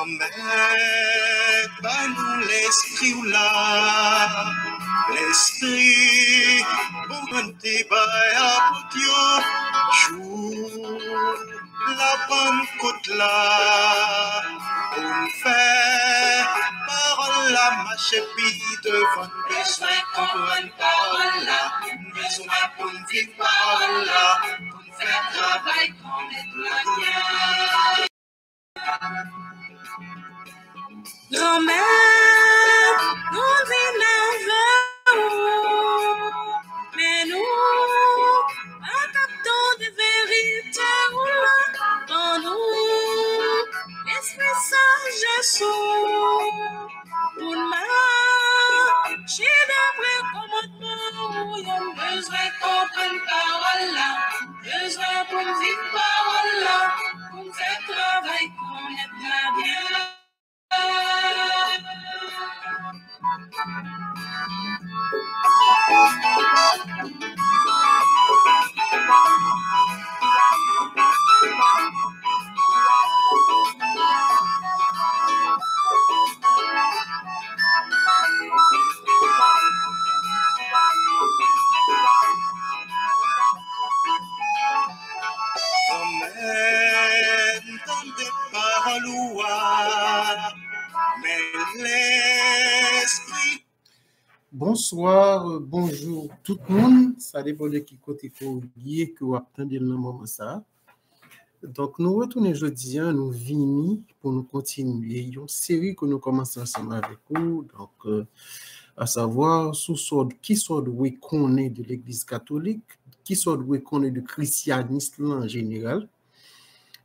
Grand-mère, bah nous l'esprit ou là, l'esprit, bon débat à potio, jour, la bonne côte là, on fait, parole la marche puis devant, besoin comprendre parole là, besoin pour vivre parole là, pour faire travail qu'on est la bien. Grand-mère, nous vivons, mais nous, un capteur de vérité en nous, esprit sage sous, pour marcher d'après commandement, il y a besoin qu'on prenne parole là, besoin pour vivre parole là, pour faire travail qu'on est la bien. Dans des paroles, mais l'esprit. Bonsoir, bonjour tout le monde. Ça dépend de qui côté qu'on lié que vous attendez le moment ça. Donc nous retournons aujourd'hui, nous venons pour nous continuer une série que nous commençons ensemble avec vous. Donc à savoir qui sort de reconnaît de l'Église catholique, qui sort de reconnaît de christianisme en général.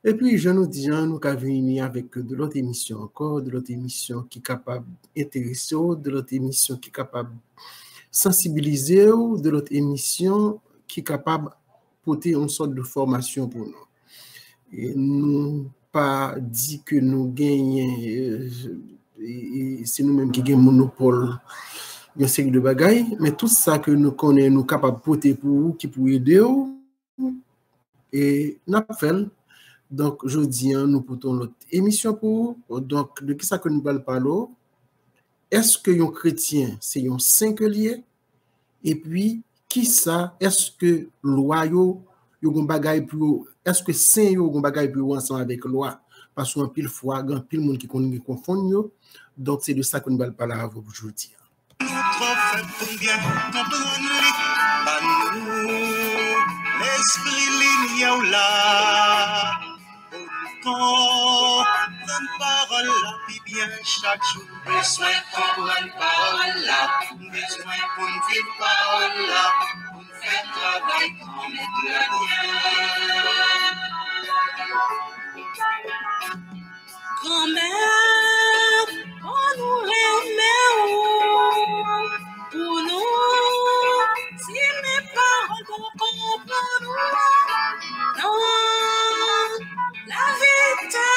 Et puis, je nous dis, nous avons venir avec de l'autre émission encore, de l'autre émission qui est capable d'intéresser, de l'autre émission qui est capable de sensibiliser, de l'autre émission qui est capable de porter une sorte de formation pour nous. Et nous pas dit que nous gagnons, c'est nous-mêmes qui gagnons monopole d'une série de bagailles, mais tout ça que nous connaissons, nous capables de porter pour vous, qui peut aider, et nous fait. Donc, aujourd'hui, nous portons notre émission pour vous. Donc, de qui ça que nous parlons par là? Est-ce que un chrétien, c'est un saint lié? Et puis, qui ça? Est-ce que loi yo gon bagay pour est-ce que saint yo gon bagay pour ensemble avec loi? Parce qu'un pile fois, grand pile monde qui confond yo. Donc, c'est de ça que nous parlons parler avec vous aujourd'hui. L'esprit ligne là. Comprendre parole là, puis bien chaque jour, besoin comprendre parole là, besoin pour vivre parole là, pour faire travail qu'on est la bien. Grand-mère, on nous remet pour nous, si mes paroles comprennent nous, non, la vérité.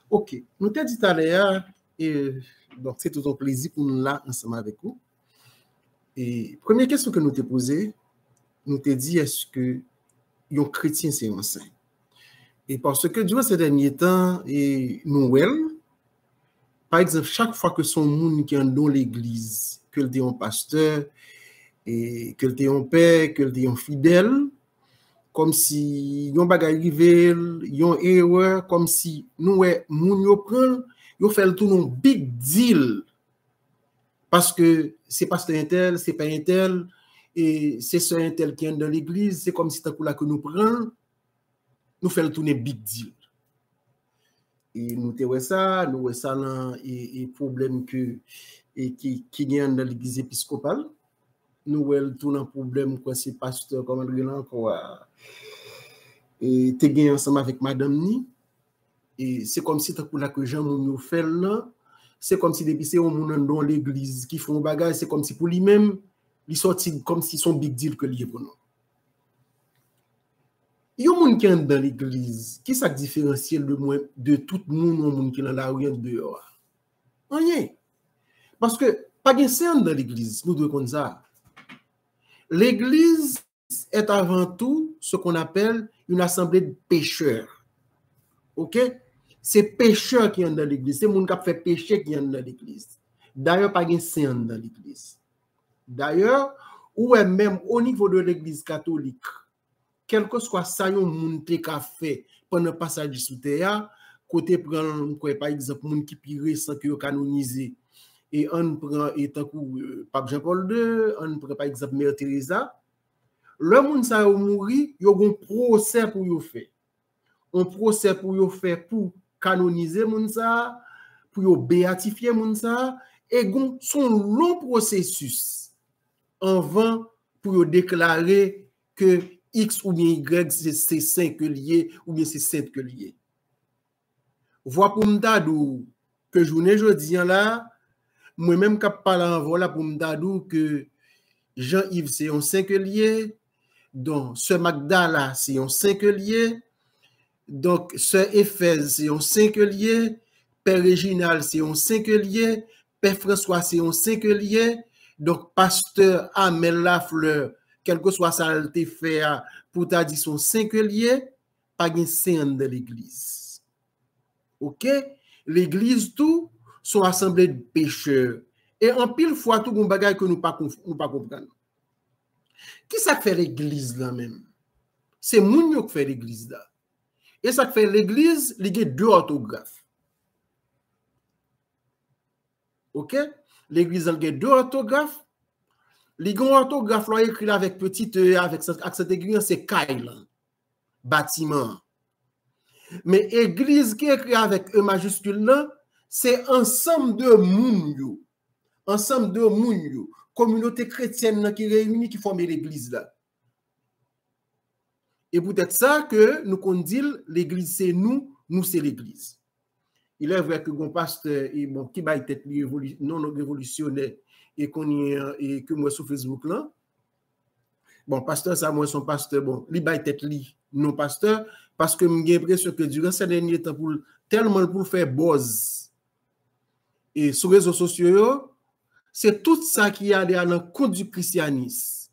Ok, nous t'ai dit tout à l'heure, et donc c'est tout un plaisir pour nous là ensemble avec vous. Et première question que nous t'ai posée, nous t'ai dit est-ce que un chrétien c'est un saint? Et parce que durant ces derniers temps, et Noël, par exemple, chaque fois que son monde qui est dans l'église, que le un pasteur, et que le un père, que le un fidèle, comme si yon bagay arrivé, yon erreur, comme si nous moun yo prend, yo fait tout non big deal. Parce que c'est pasteur intel, c'est pas intel, et c'est sœur intel qui est dans l'église, c'est comme si tant là que nous prend, nous fait tourner big deal. Et nous te ça là et problème que et qui gagne dans l'église épiscopale. Nous tout un problème quoi c'est pasteur comme André encore et te gagné ensemble avec madame ni et c'est comme si tant là que Jean moun fait là, c'est comme si depuis c'est on moun dans l'église qui font bagage, c'est comme si pour lui-même il sorti comme si son big deal que lié pour nous. Yon moun qui est dans l'église, qui ça différencie de tout moun qui est dans la rue dehors? Rien. Parce que pas de saint dans l'église, nous devons comme ça. L'église est avant tout ce qu'on appelle une assemblée de pécheurs. OK? C'est pécheur qui est dans l'église. C'est moun qui a fait péché qui est dans l'église. D'ailleurs, pas de saint dans l'église. D'ailleurs, ou même au niveau de l'église catholique, quel que soit ça, yon moun te ka fait pendant le passage sous terre, côté prend par exemple moun qui pire sans que canonisé et on prend et tant que Pape Jean-Paul II, on prend par exemple Mère Teresa, le moun sa yo mouri, yo gon procès pour yo faire. Un procès pour yo faire pour canoniser moun sa, pour yo béatifier moun sa et gon son long processus avant pour yo déclarer que X ou bien Y c'est saint que lié ou bien c'est sainte que lié. Vois pour m'dadou que journée jodi là, moi-même cap parler en voilà pour m'dadou que Jean-Yves c'est un saint que lié, donc Sœur Magdala c'est un saint que lié, donc Sœur Éphèse c'est un saint que lié, Père Réginal c'est un saint que lié, Père François c'est un saint que lié, donc Pasteur Amel Lafleur quel que soit ça te fait pour ta dire son saint que lié, pas de saint de l'église. OK? L'église tout sont assemblées de pécheurs et en pile fois tout bon bagage que nous pas comprendre. Qui ça fait l'église là même? C'est moun yo qui fait l'église là. Et ça fait l'église, il y a deux orthographes. OK? L'église il y a deux orthographes. Les grands orthographes là écrit avec petit e avec accent aigu c'est Kyle bâtiment. Mais église qui écrit avec e majuscule là, c'est ensemble de moun yo. Ensemble de moun yo, communauté chrétienne qui réunit qui forme l'église là. Et peut-être ça que nous qu'on dit l'église c'est nous c'est l'église. Il est vrai que mon pasteur et bon qui va être non révolutionnaire et qu'on et que moi sur Facebook là. Bon pasteur ça moi son pasteur bon, li va être non pasteur parce que j'ai l'impression que durant ces derniers temps pour tellement pour faire buzz et sur les réseaux sociaux c'est tout ça qui a dans le compte du christianisme.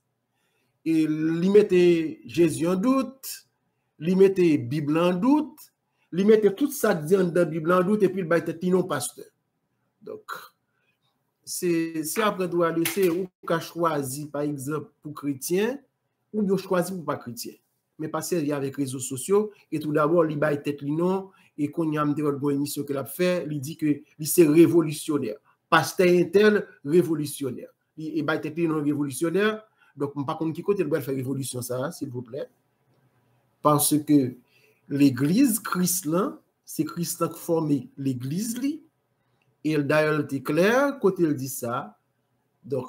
Et li mettait Jésus en doute, li mettait Bible en doute, li mettait tout ça dit dans la Bible en doute et puis il va être non pasteur. Donc c'est après doit laisser ou qu'a choisi par exemple pour chrétien ou bien choisi pour pas chrétien. Mais pas sérieux avec les réseaux sociaux et tout d'abord il va être non et qu'on y a une émission qu'il a fait, il dit que il c'est révolutionnaire. Pasteur intel révolutionnaire. Il va être non révolutionnaire. Donc, je ne sais pas qui côté doit faire révolution ça, s'il vous plaît. Parce que l'église Christ là, c'est Christ qui forme l'église li. Et d'ailleurs, il est clair, quand il dit ça, donc,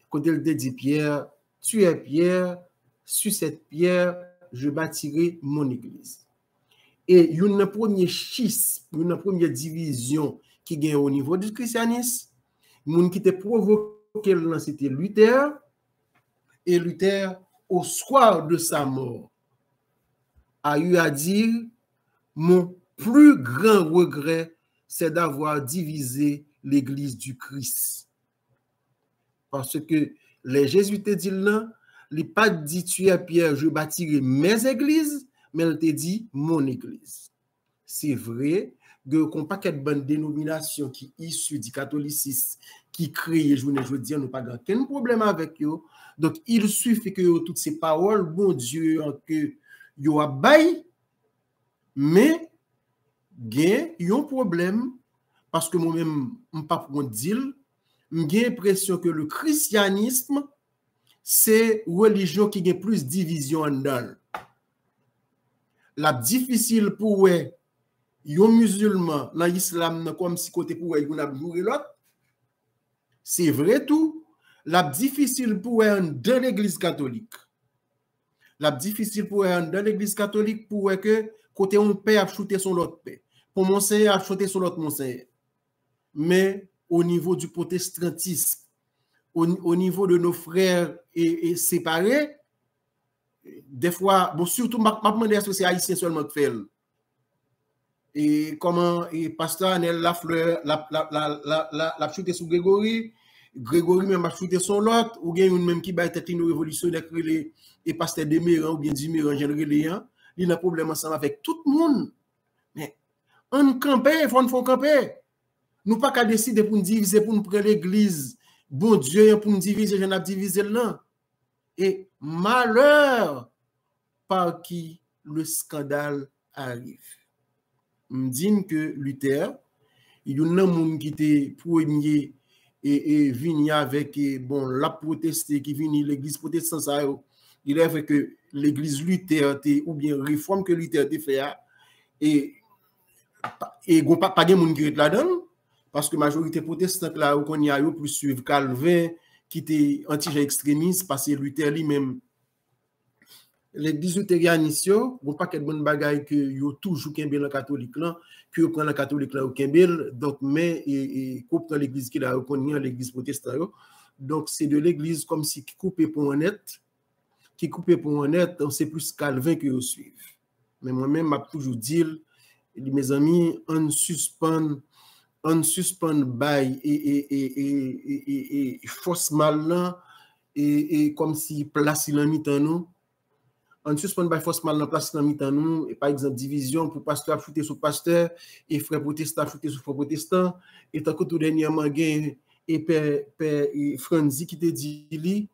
quand il dit Pierre, tu es Pierre, sur cette pierre, je bâtirai mon église. Et une première schisme, une première division qui gagne au niveau du christianisme, moun qui te provoqué là, c'était Luther. Et Luther, au soir de sa mort, a eu à dire, mon plus grand regret, c'est d'avoir divisé l'église du Christ. Parce que les jésuites disent là, il n'a pas dit tu es Pierre, je bâtirai mes églises, mais il te dit mon église. C'est vrai que qu'on pas quelle bonne dénomination qui est issue du catholicisme, qui crée, je veux dire, nous pas aucun problème avec eux. Donc, il suffit que toutes ces paroles, bon Dieu, que yo a bail, mais il y a un problème, parce que moi-même, je ne peux pas dire, j'ai l'impression que le christianisme, c'est une religion qui a plus de division en dedans. La difficile pour un musulman dans l'islam, comme si côté pour un l'autre, c'est vrai tout. La difficile pour un dans l'église catholique. La difficile pour un dans l'église catholique pour que côté un père a shooté son l'autre père. Pour monseigneur a shooté son l'autre monseigneur. Mais au niveau du protestantisme, au niveau de nos frères et séparés, des fois, bon, surtout, je me demande est-ce que c'est haïtien seulement qui fait. Et comment, et pasteur Anel Lafleur, la shooté sur Grégory même a shooté son lot, ou bien une même qui va être une révolutionnaire et pasteur Demiran ou bien Dimiran, il y a un problème ensemble avec tout le monde. On camper, il faut camper. Nous pas qu'à décider pour nous diviser, pour nous prendre l'église. Bon Dieu, pour nous diviser, je n'ai divisé là. Et malheur par qui le scandale arrive. On dit que Luther, il y a un monde qui était premier et venu avec bon la protester qui vient l'église protestante ça il est vrai que l'église Luther ou bien réforme que Luther a fait et pas de monde qui est là-dedans parce que majorité protestante là où qu'on y a plus suivre Calvin qui était anti-extrémiste parce que Luther lui-même l'église luthérienne ici bon pas quel bonne bagaille que yo toujours kembel le catholique là que yo prend le catholique là au kembel donc mais et coupe l'église qui là connait l'église protestante donc c'est de l'église comme si qui coupé pour honnête on sait plus Calvin que yo suivre mais moi-même m'a toujours dit mes amis on suspend bail et force mal là et comme si place il en mi-temps nous on suspend by force mal en place dans mi-temps nous et par exemple division pour pasteur fouter sur pasteur et frère protestant fouter sur frère protestant et tant que tout dernièrement gain et père Franzi qui te dit li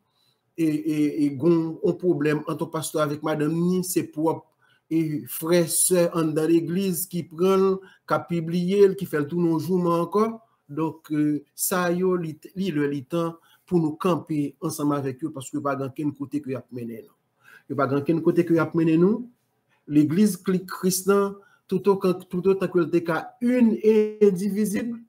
et gon un problème entre pasteur avec madame ni c'est propre et frère sœur en dans l'église qui prend qui publier qui fait tout nos jours encore donc ça yo li le temps pour nous camper ensemble avec eux parce que pas dans quel côté que y a mené nous il n'y a pas grand côté que y a mené nous l'église chrétienne tout autant que elle est une et indivisible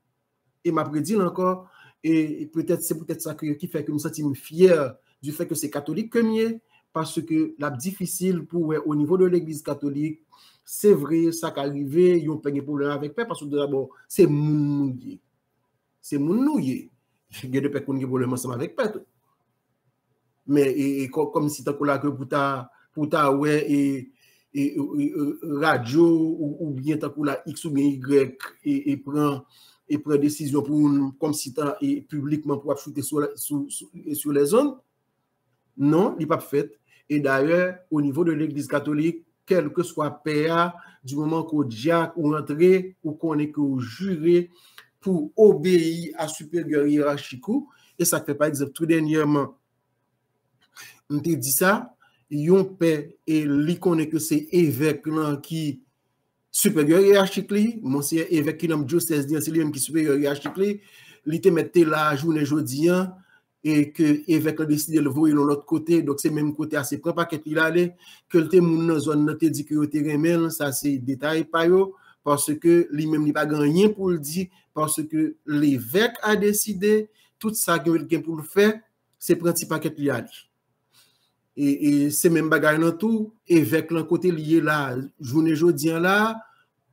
et m'a prédit encore et peut-être c'est peut-être ça qui fait que me sentir fier du fait que c'est catholique que mieux parce que la difficile pour au niveau de l'église catholique c'est vrai ça qui arrivé ils ont pas de problème avec père parce que d'abord c'est moun nouye il y a des personnes qui ont problème ensemble avec père mais comme si tu là que pour ta ouais et radio ou bien tu là X ou bien Y et prend décision pour comme si tu publiquement pour shooter sur les zones non il pas fait et d'ailleurs au niveau de l'église catholique quel que soit PA du moment qu'au diacre ou entrer ou qu'on est que juré pour obéir à supérieur hiérarchique et ça fait par exemple tout dernièrement on te dit ça, yon père et li connaît que c'est évêque là qui supérieur hiérarchique li, monsieur évêque qui nomme diocèse c'est lui même qui supérieur hiérarchique li te mette la journée jodi et que évêque a décidé de le voir de l'autre côté donc c'est même côté assez prend paquet il aller que le moun dans zone te dit que yo te remel ça c'est détail pas yo parce que lui même il pas gagné pour le dire parce que l'évêque a décidé tout ça que pour le faire c'est prendre petit paquet il aller et c'est même bagaille dans tout évêque l'un côté lié là journée jodien là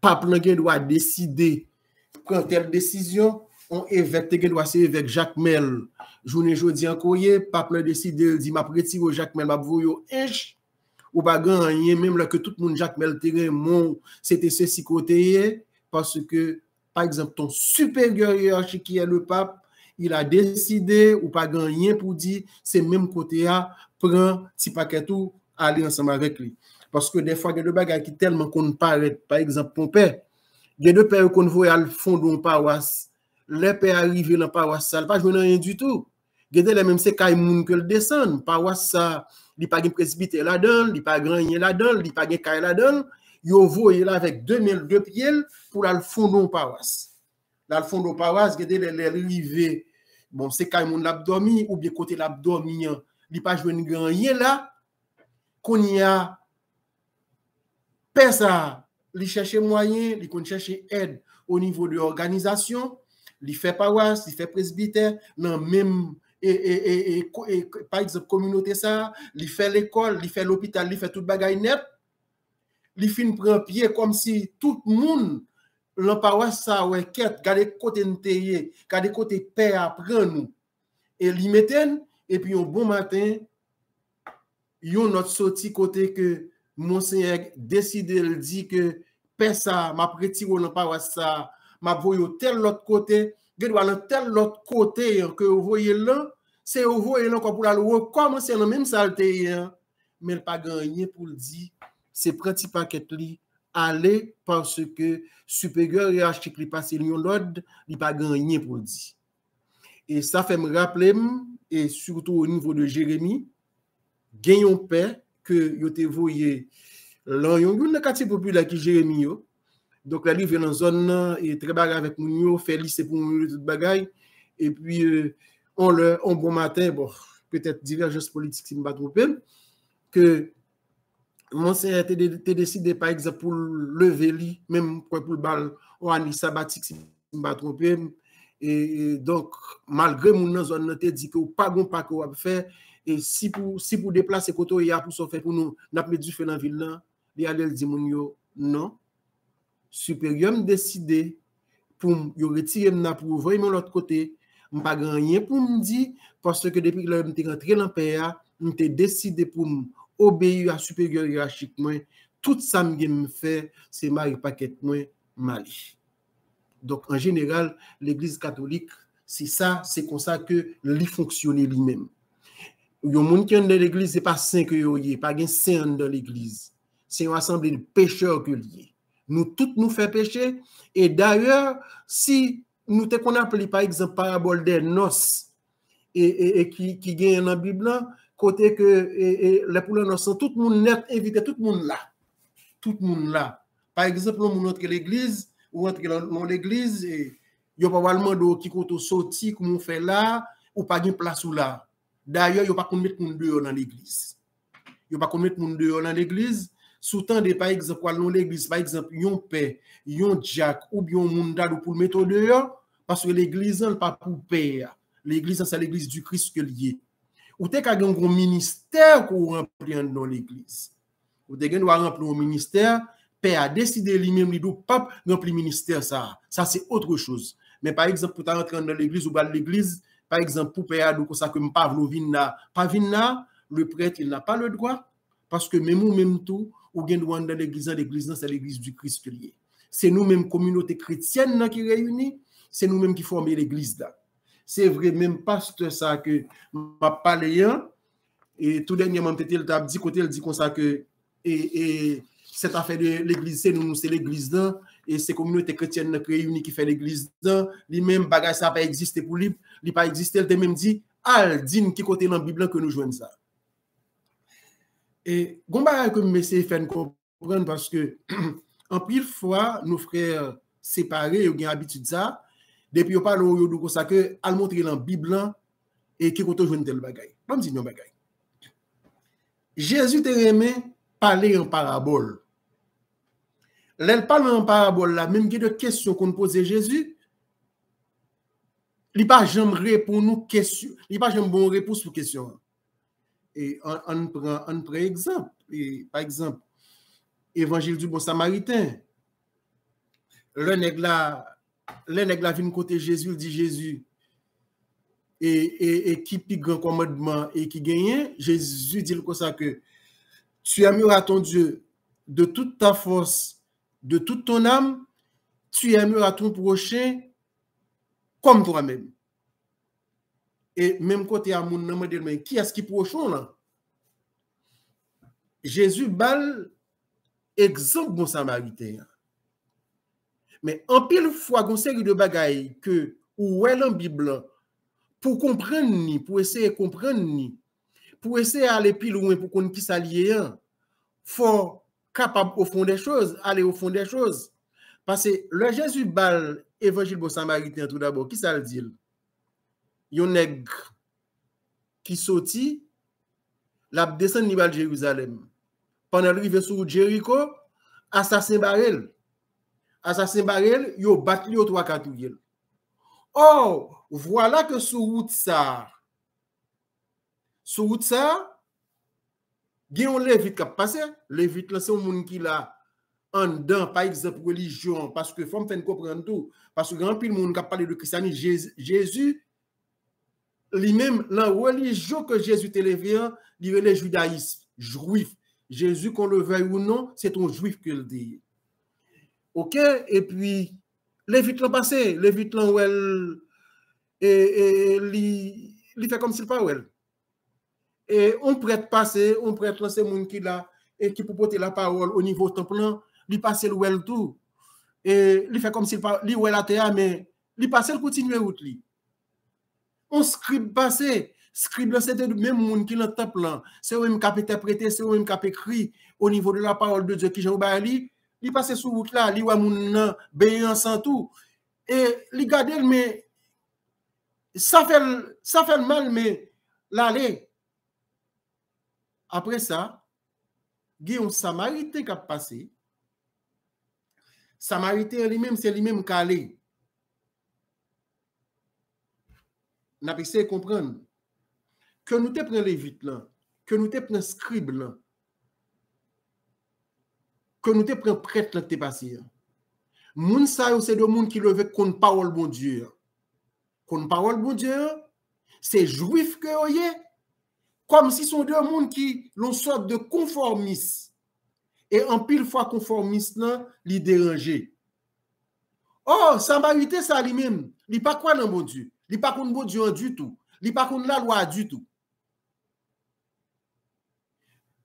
pape nan gen doit décider prendre telle décision on évêque te gen doit c'est évêque Jacques Mel journée jodien koye pape nan décider dit m'a retire Jacques Mel m'a voyo inch ou pas gagner même là que tout le monde Jacques Mel terrain mon c'était ceci côté parce que par exemple ton supérieur hiérarchique qui est le pape il a décidé ou pas gagner pour dire c'est même côté à prend petit paquet tout aller ensemble avec lui parce que des fois il y a des bagages qui tellement qu'on paraît par exemple mon père il y a deux pères qu'on voit à fond d'une paroisse les pères arrivent dans paroisse ça pas jouer rien du tout il y a les même c'est kay moun que le descend paroisse ça il pas de presbytère là-dedans il pas grand rien là-dedans il pas de kay là-dedans yo voyez là avec 2002 pieds pour aller fond d'une paroisse dans le fond d'une paroisse il y a les arrivés bon c'est kay moun l'abdomen ou bien côté l'abdomen il pas jouer grand rien là qu'on y a personne il cherche moyen il qu'on cherche aide au niveau de l'organisation il fait paroisse il fait presbytère dans même et par exemple communauté ça il fait l'école il fait l'hôpital il fait toute bagaille net il fin prend pied comme si tout le monde la paroisse ça ouais quête garder côté nteye garder côté père apprend nous et li meten et puis un bon matin yon notre sorti côté que monseigneur décidé le dit que père ça m'a retiré dans paroisse ça m'a voyé tel l'autre côté je dois dans tel l'autre côté que vous voyez là c'est vous voyez là pour la recommencer dans même saleté mais pas gagner pour le dire c'est petit paquet li aller parce que supérieur hiérarchique li passe l'ordre, il pas gagné pour le dire. Et ça fait me rappeler, et surtout au niveau de Jérémie, gagnons paix que yo te voyé là yon quartier populaire qui Jérémie yo. Donc là il vient dans zone et très bagarre avec moun yo, fait lycée pour moun tout bagaille et puis on bon matin bon peut-être divergence politique si me pas tromper que Monseigneur te décidé par exemple pour lever lui même pour le bal en année sabbatique si me pas tromper et donc malgré moun dans zone te dit que pas gon pas qu'on faire et si pour déplacer koto ya pour so faire pour nous n'a mettre du feu dans ville là il aller dit moun yo non supérieur me décider pour yo retirer m'na pour envoyer mon l'autre côté m'pas rien pour me dire parce que depuis que là m'était rentré dans PA m'était décidé pour obéir à supérieur hiérarchique moi tout ça me fait c'est mari paquet moi mali. Donc en général l'église catholique c'est ça c'est comme ça que lui fonctionner lui-même. Yon moun qui est dans l'église c'est pas saint que yo yé pas gen saint dans l'église c'est une assemblée de pécheurs que lié nous tous nous fait pécher et d'ailleurs si nous te qu'on appelle par exemple parabole des noces et qui gagne dans la Bible côté que les pour les noces tout le monde net invité tout le monde là par exemple on montre l'église ou entre dans l'église et yo pas demander qui côté sorti comment on fait là ou pas une place ou là d'ailleurs yo pas qu'on mettre monde dehors dans l'église yo pas qu'on mettre monde dehors dans l'église sous-temps de par exemple dans l'église par exemple yon père yon diacre ou bien monde d'ado pour mettre dehors parce que l'église n'est pas pour père l'église c'est l'église du Christ que lié ou te ka gen un ministère qu'on remplir dans l'église ou te gen doit remplir un ministère père a décidé lui-même lui do pas remplir ministère ça c'est autre chose mais par exemple pour rentrer dans l'église ou dans l'église par exemple pour père do comme ça que pas vinna le prêtre il n'a pas le droit parce que même tout ou gen droit dans l'église c'est l'église du Christ que lié c'est nous même communauté chrétienne qui réunis c'est nous même qui formons l'église là c'est vrai même pasteur ça que m'a parlé et tout dernièrement peut-être il t'a dit côté il dit comme ça que et cette affaire de l'église c'est l'église là et c'est communauté chrétienne réunie qui fait l'église là lui-même bagage ça pas exister pour lui il pas exister il même dit al din qui côté dans la Bible que nous joignent ça et gon bagage que monsieur fait comprendre parce que en pile fois nos frères séparés ils ont habitude ça depuis on parle yo comme ça que al montrer dans Bible et qui côté joindre tel bagage pas me dire non bagage Jésus te remet parler en parabole. L'elle parle en parabole là, même qu'il y a des questions qu'on pose Jésus, il pas jamais répondre nous question, il pas jamais bon réponse pour question. Et on prend exemple, et par exemple évangile du bon samaritain. Le nèg là vient côté Jésus, il dit Jésus et qui plus grand commandement et qui gagne, Jésus dit comme ça que tu aimeras ton Dieu de toute ta force, de toute ton âme, tu aimeras ton prochain comme toi-même. Et même côté à mon nom, qui est-ce qui prochain là? Jésus bal exemple bon samaritain. Mais en pile fois, une série de bagailles que ou est en Bible pour comprendre ni, pour essayer de comprendre ni, pour essayer d'aller plus loin pour qu'on qui s'allier, faut capable au fond des choses, aller au fond des choses. Parce que le Jésus bal évangile bon samaritain tout d'abord, qui ça le dit? Yon nègre qui sorti la descend ni bal Jérusalem. Pendant l'arrivée sur Jéricho, assassin barel, yo bat li au 3-4 yel. Oh, voilà que sur route ça, gen on lévite qui passé, lévite là c'est un monde qui là en dedans par exemple religion parce que faut me faire comprendre tout parce que grand pile monde qui parler de christianisme Jésus lui-même la religion que Jésus te levé, il est le judaïsme, juif. Jésus qu'on le veuille ou non, c'est un juif que le dit. OK et puis lévite là passé, lévite là où elle et li fait comme s'il pas elle. Et on prête passer, on prête lancer monde qui là et qui peut porter la parole au niveau temple, il passe le well tout. Et il fait comme s'il ouais la terre, mais il passe le continue route li. On scribe passé. Scribe là, c'était le même monde qui dans le temple là. C'est eux même qui a interprété, c'est eux même qui a écrit au niveau de la parole de Dieu qui Jean Bali. Il passe sur route là, il voit moun béance en tout. Et il garde mais ça fait mal mais l'aller. Après ça, il y a un Samaritain qui a passé. Samaritain lui-même, c'est lui-même qui a allé. N'a pas essayé de comprendre que nous te prenons les vite là, que nous te prenons scribe là, que nous te prenons prêtre là qui te passé. Moun sa yo c'est de moun qui leve contre parole bon Dieu. Contre parole bon Dieu, c'est juif que oyé, comme si sont deux moun qui l'ont sorte de conformistes. Et en pile fois conformiste là, li déranger. Oh, Samaritain ça lui-même, il pas quoi dans bon Dieu. Il pas contre bon Dieu du tout. Il pas contre la loi du tout.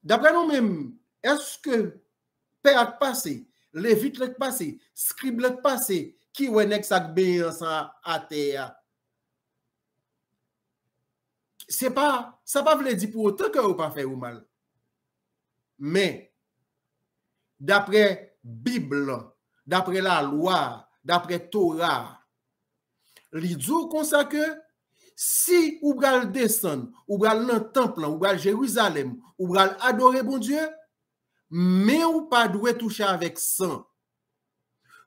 D'après nous-mêmes, est-ce que Père a passé, Lévite a passé, Scribe a passé, qui ou est ça béance à terre? C'est pas, ça pas veut dire pour autant que vous pas fait ou mal. Mais, d'après Bible, d'après la loi, d'après Torah, il dit comme ça que si ou bral descendre, ou bral dans le temple, ou bral Jérusalem, ou bral adorer bon Dieu, mais ou pas doit toucher avec sang.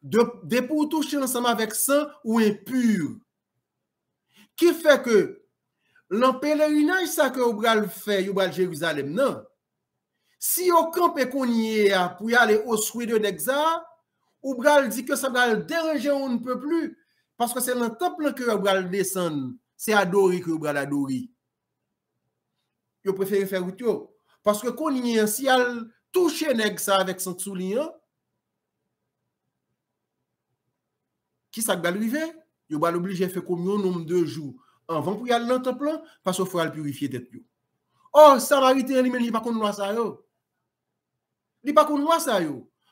De pour toucher ensemble avec sang ou impur. Qui fait que le pèlerinage ça que ou bral fait, ou bral Jérusalem, non. Si au camp et qu'on y est pour y aller au souhait de Nexa, ou bral dit que ça va le déranger, on ne peut plus. Parce que c'est dans le temple que vous allez descendre. C'est adorer que vous allez adorer. Vous préférez faire route. Parce que quand il y a si elle touche ça avec son soulier, qui ça va arriver? Vous allez obliger de faire comme un nombre de jours avant pour y aller dans le temple parce qu'il faut aller purifier tête. Oh, Samaritain, il n'est pas contre moi ça. Il n'est pas contre moi ça.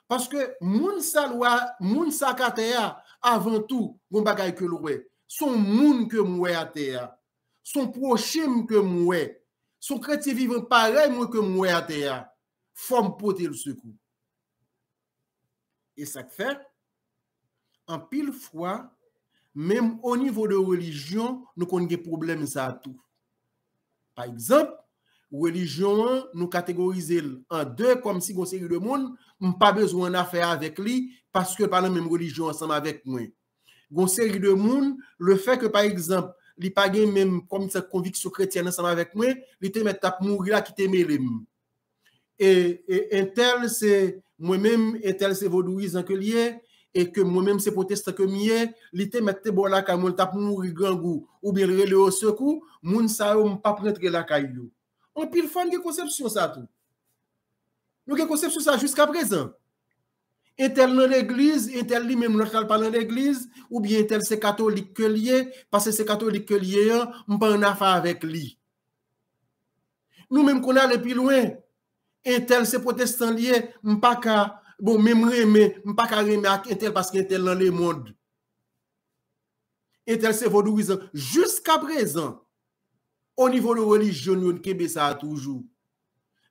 Parce que moun sa katea avant tout, bon bagay que l'oué, son moun que moué à terre, son prochain que moué, son chrétien vivant pareil moi que moué à terre, faut porter le secours. Et ça fait, en pile fois, même au niveau de religion, nous connaissons des problèmes ça tout. Par exemple, religion, nous catégorisons en deux comme si on série de monde, pas besoin d'affaire avec lui parce que pas la même religion ensemble avec moi. Une série de monde, le fait que par exemple, il pas même comme cette conviction chrétienne ensemble avec moi, il te met à mourir là qui te mêlé. Et un tel c'est moi-même, un tel c'est vaudouisant que lié et que moi-même c'est protestant que mié, il te met bon là quand t'a mourir grand goût ou bien le au secours, moun sa ou pas prendre la caillou. On pile fan de conception ça tout. Nous avons conception ça jusqu'à présent. Un tel dans l'église, un tel lui-même l'autre pas dans l'église, ou bien un tel c'est catholique que lié, parce que c'est catholique que lié, on pas en affaire avec lui. Nous-mêmes qu'on allait plus loin, un tel c'est protestant lié, on pas qu'à, bon, même remet, on pas qu'à remettre un tel parce qu'un tel dans le monde. Un tel c'est vaudouisant. Jusqu'à présent, au niveau de religion, nous avons ça toujours.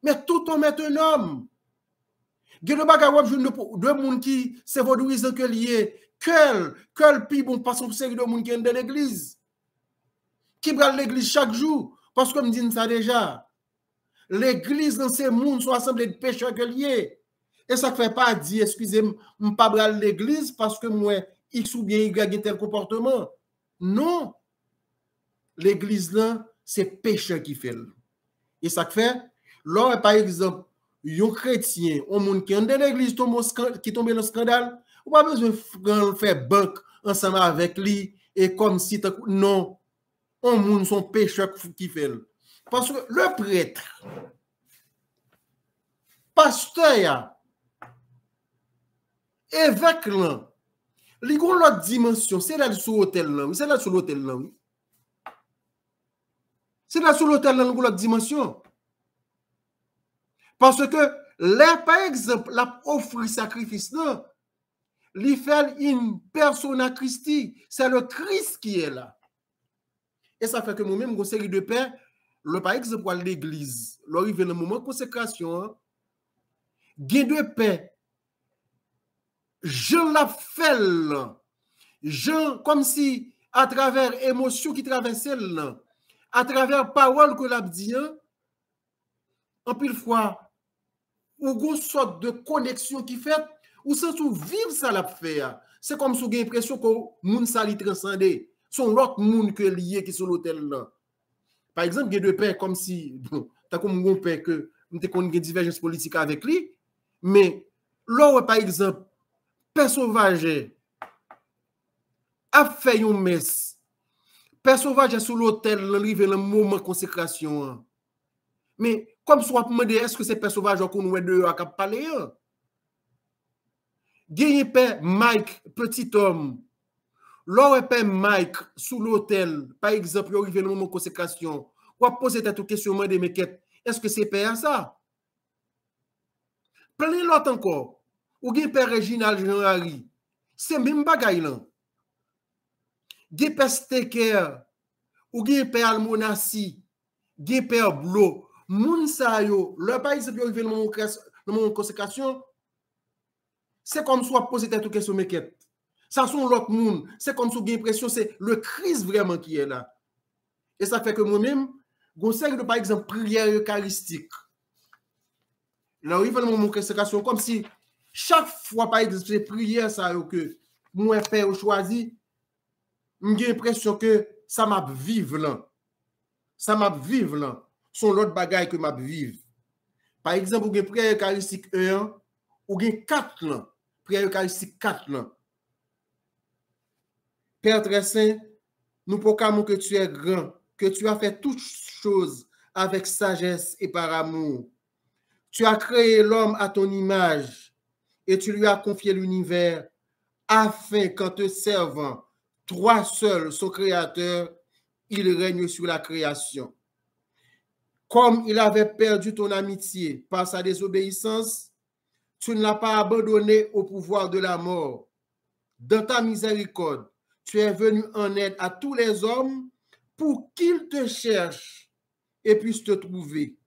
Mais tout homme est un homme. Il y a deux personnes qui se vaudouisent que lié. Quel pi bon pas son série de monde qui est dans l'église. Qui va à l'église chaque jour. Parce que me dit ça déjà. L'église dans ces mondes sont assemblés de pécheurs que lié. Et ça ne fait pas dire, excusez-moi, je ne pas à l'église parce que moi, X ou bien Y a tel comportement. Non. L'église là, c'est pécheur qui fait. Et ça fait, là, par exemple, un chrétien, un monde qui est dans l'église qui tombe dans le scandale, ou pas besoin de faire banque ensemble avec lui et comme si non, un monde son pécheur qui fait. Parce que le prêtre, pasteur, évêque là, il y a une autre dimension, c'est là sur l'hôtel là, c'est là sur l'hôtel là. C'est là sur l'hôtel là, une autre dimension. Parce que là, par exemple, la offre sacrifice, non, il fait une persona Christi. C'est le Christ qui est là. Et ça fait que moi-même, une série de pères, par exemple, pour l'église, l'arrivée le moment de consécration, gain de paix, je la fais, je, comme si, à travers émotion qui traversait, à travers parole que l'a dit, en pile fois, ou une sorte de connexion qui fait, ou sans tout vivre ça l'a fait. C'est comme si vous avez l'impression que le monde s'est transcendé. Son l'autre monde que lié qui sur l'hôtel là. Par exemple, il y a deux pères comme si, bon, t'as comme mon père que nous avons une divergence politique avec lui, mais là, par exemple, père sauvage a fait une messe. Père sauvage est sur l'hôtel, arrivé le moment de consécration. Mais comme soit pour me demander, est-ce que c'est père sauvage qu'on a deux à parler? Gagné père Mike, petit homme. Là, père Mike sous l'hôtel, par exemple, il arrive le moment de consécration. Ou à poser cette question de mes quêtes. Est-ce que c'est père ça? Plein l'autre encore. Ou bien père Réginald Jean-Harry. C'est même bagaille là. Gé père Steker. Ou bien père Almonassi. Gé père Blo. Moun sa yo. Le par exemple, il arrive le moment de consécration. C'est comme soit poser cette question de mes quêtes. Ça sont l'autre monde. C'est comme si vous avez l'impression c'est le Christ vraiment qui est là. Et ça fait que moi-même, je par exemple, prière eucharistique. Là, il va me montrer comme si chaque fois, par exemple, c'est prière ça que moi, père choisi, j'ai l'impression que ça m'a vivre là. Ça m'a vivre là. Son l'autre bagaille que m'a vivre. Par exemple, vous avez prière eucharistique 1, ou vous avez 4 là. Prière eucharistique 4 là. Père très saint, nous proclamons que tu es grand, que tu as fait toutes choses avec sagesse et par amour. Tu as créé l'homme à ton image et tu lui as confié l'univers afin qu'en te servant, toi seul, son créateur, il règne sur la création. Comme il avait perdu ton amitié par sa désobéissance, tu ne l'as pas abandonné au pouvoir de la mort. Dans ta miséricorde, tu es venu en aide à tous les hommes pour qu'ils te cherchent et puissent te trouver.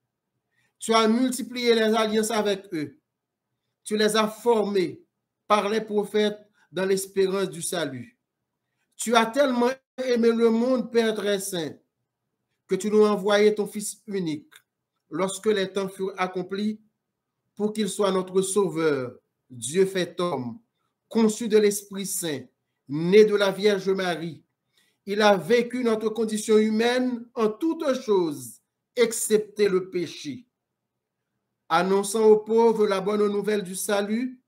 Tu as multiplié les alliances avec eux. Tu les as formés par les prophètes dans l'espérance du salut. Tu as tellement aimé le monde, Père très saint, que tu nous as envoyé ton Fils unique lorsque les temps furent accomplis pour qu'il soit notre Sauveur, Dieu fait homme, conçu de l'Esprit Saint, né de la Vierge Marie. Il a vécu notre condition humaine en toutes choses, excepté le péché. Annonçant aux pauvres la bonne nouvelle du salut,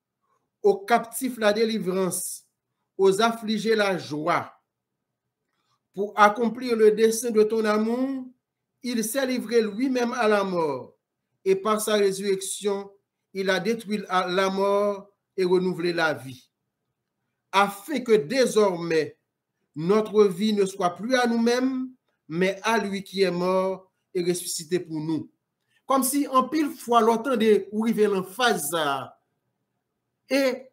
aux captifs la délivrance, aux affligés la joie. Pour accomplir le dessein de ton amour, il s'est livré lui-même à la mort, et par sa résurrection, il a détruit la mort et renouvelé la vie, afin que désormais, notre vie ne soit plus à nous-mêmes, mais à lui qui est mort et ressuscité pour nous. Comme si en pile fois l'autant de où il vient en phase et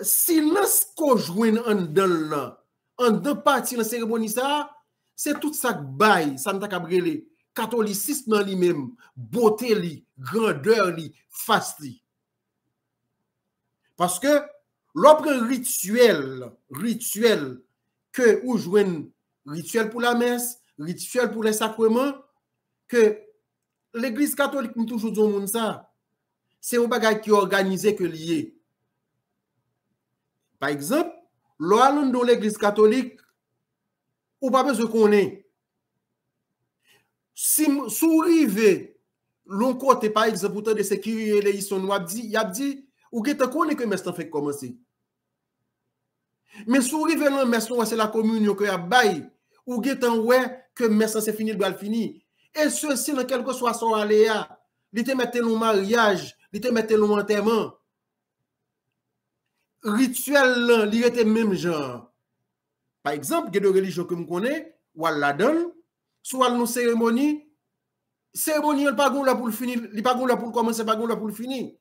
silence qu'on joue en deux parties de la cérémonie ça, c'est tout ça bail, ça n'a pas brûlé. Catholicisme dans lui-même, beauté li, grandeur li, face li. Parce que l'autre rituel que ou jouen rituel pour la messe, rituel pour les sacrements, que l'Église catholique nous toujours dit au monde ça, c'est un bagage qui est organisé que lié. Par exemple, l'on dans l'Église catholique, ou pas besoin qu'on ait. Si sourive l'on côté par exemple pourtant de sécurité les sont nous il a dit ou que tu connais que messe fait commencer. Mais sourive l'on messe c'est la communion que a bail ou que tu ouais que messe c'est fini doit finir. Et ceci dans quelque soit son aléa, il te mettre le mariage, il te mettre le enterrement. Rituel il était même genre. Par exemple, il y a des religions que je connais, ou la donne, soit nos cérémonies, cérémonie pas là pour le finir, il pas là pour commencer, pas là pour le finir.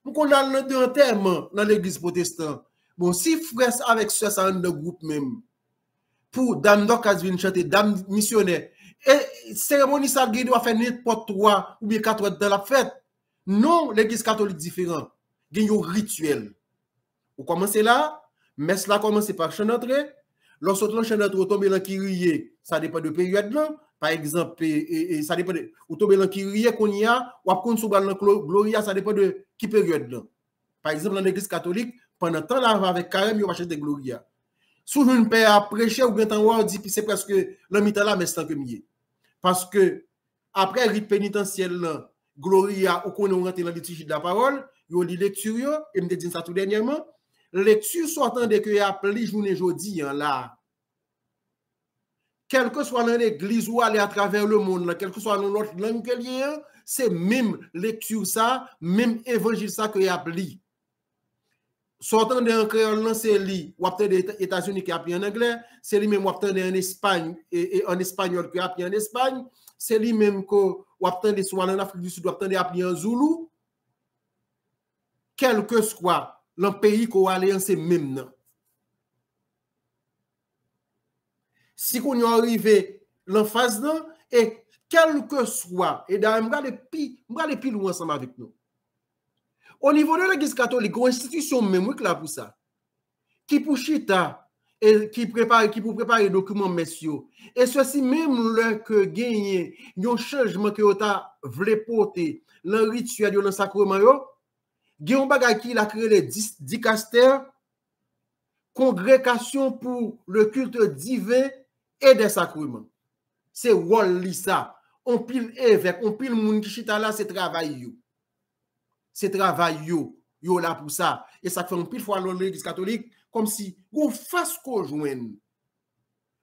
Nous qu'on a un terme dans l'église protestante. Bon, si frère avec sœur ça un groupe même pour dame d'occasion viennent chanter, dame missionnaire et cérémonie ça doit faire n'importe 3 ou bien 4 heures dans la fête. Non, l'église catholique différent. Il y a un rituel. Vous commencez là, messe là commence par chant d'entrée. Lorsque le chant d'entrée tombe dans Kyrie, ça dépend de période là. Par exemple, ça dépend de ou tombe dans Kyrie qu'on y a ou après sous dans Gloria, ça dépend de qui période là. Par exemple dans l'église catholique, pendant temps là avec carême, il va acheter Gloria. Sous une père à prêcher ou bien temps dit c'est presque le mi-temps là mais c'est tant que mieux. Parce que après rite pénitentiel là, Gloria ou qu'on rentre dans la liturgie de la parole, yo li lecture et me dit ça tout dernièrement, lecture sortant de que y a appelé journée jodi là. Quel que soit dans l'église ou aller à travers le monde là, quel que soit dans l'autre langue que lié, c'est même lecture ça, même évangile ça que y a appelé. Sortant d'un créole, c'est lui, ou après des États-Unis qui a appris en anglais, c'est lui même ou après en Espagne et en espagnol qui a appris en Espagne, c'est lui même que ou après soit en Afrique du Sud, ou après appris en Zoulou. Quel que soit le pays qu'on a allé, c'est même non. Si on y arrive en phase non, et quel que soit, et d'ailleurs, on va aller plus loin ensemble avec nous. Au niveau de l'église catholique, une institution même là pour ça, qui pour chita et qui pour préparer les documents messieurs. Et ceci même là que gagner un changement que ta voulait porter le rituel de le sacrement yo, gagne un bagage qui a créé les dicastères, congrégation pour le culte divin et des sacrements. C'est rôle ça. On pile évêque, on pile moun qui chita là, c'est travail yo. C'est travail yo là pour ça. Et ça fait un pile fois l'église catholique comme si on fasse conjoindre.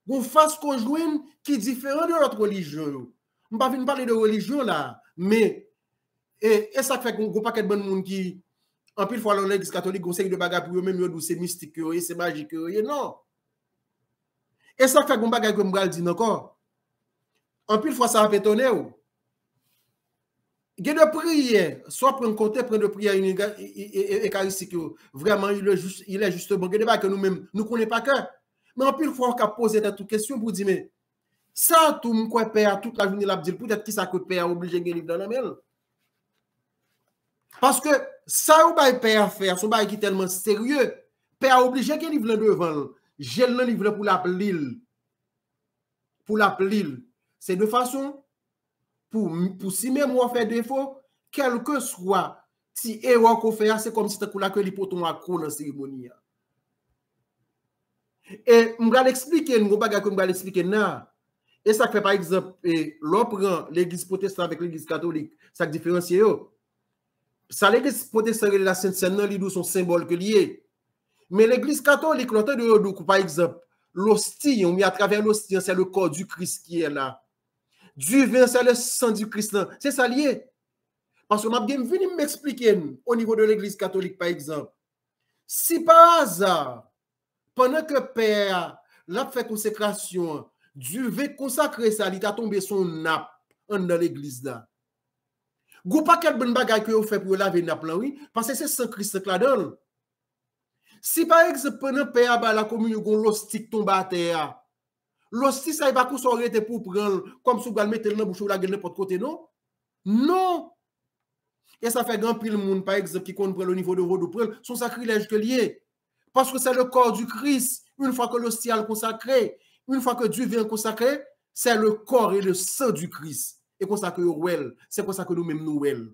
On fasse conjoindre qui est différent de notre religion. On ne va pas parler de religion là, mais et ça fait qu'on pas quelqu'un de monde qui en pile fois l'église catholique conseille de bagarre pour eux même yo c'est mystique et c'est magique et non. Et ça fait qu'on bagarre comme bral dit encore. En pile fois ça va étonner ou. Il y a de prières, soit prendre côté, prendre de prières eucharistiques, vraiment, il est justement, il y a des que nous-mêmes, nous ne connaissons pas que. Mais en plus, il faut qu'on pose toute question pour dire, mais ça, tout le monde, père, toute la journée, il a dit, peut-être que ça que père est obligé de gagner dans la main. Parce que ça, où le père faire, son bail qui est tellement sérieux, père est obligé de gagner devant. J'ai le livre pour l'appeler. Pour l'appeler. C'est de façon. Pour si même on fait défaut, quel que soit si erreur qu'on fait, c'est comme si tu as que l'hypoton à dans la cérémonie. Et je vais l'expliquer, je vais l'expliquer. Et ça fait par exemple, l'on prend l'église protestante avec l'église catholique, ça différencie. Ça, l'église protestante et la Sainte-Seine, les sont symboles que liés. Mais l'église catholique, l'autre de par exemple, l'hostie, on met à travers l'hostie, c'est le corps du Christ qui est là. Du vin, c'est le sang du Christ. C'est ça lié. Parce que je vais venir m'expliquer au niveau de l'église catholique, par exemple. Si par hasard, pendant que Père l'a fait consécration, du vin consacré, ça, il a tombé son nappe dans l'église là. Vous pas quel bon bagage que vous faites pour laver nappe là, oui, parce que c'est sans Christ là-dedans. Si par exemple, pendant Père la communion, l'hostie tombe à terre, l'hostie, ça va s'arrêter pour prendre, comme si vous allez mettre le bouche ou la gueule n'importe côté, non? Non! Et ça fait grand pile le monde, par exemple, qui compte prendre le niveau de Rodou, son sacrilège que lié. Parce que c'est le corps du Christ. Une fois que l'hostie est consacré, une fois que Dieu vient consacrer, c'est le corps et le sang du Christ. Et consacré au well. C'est pour ça que nous-mêmes nous well.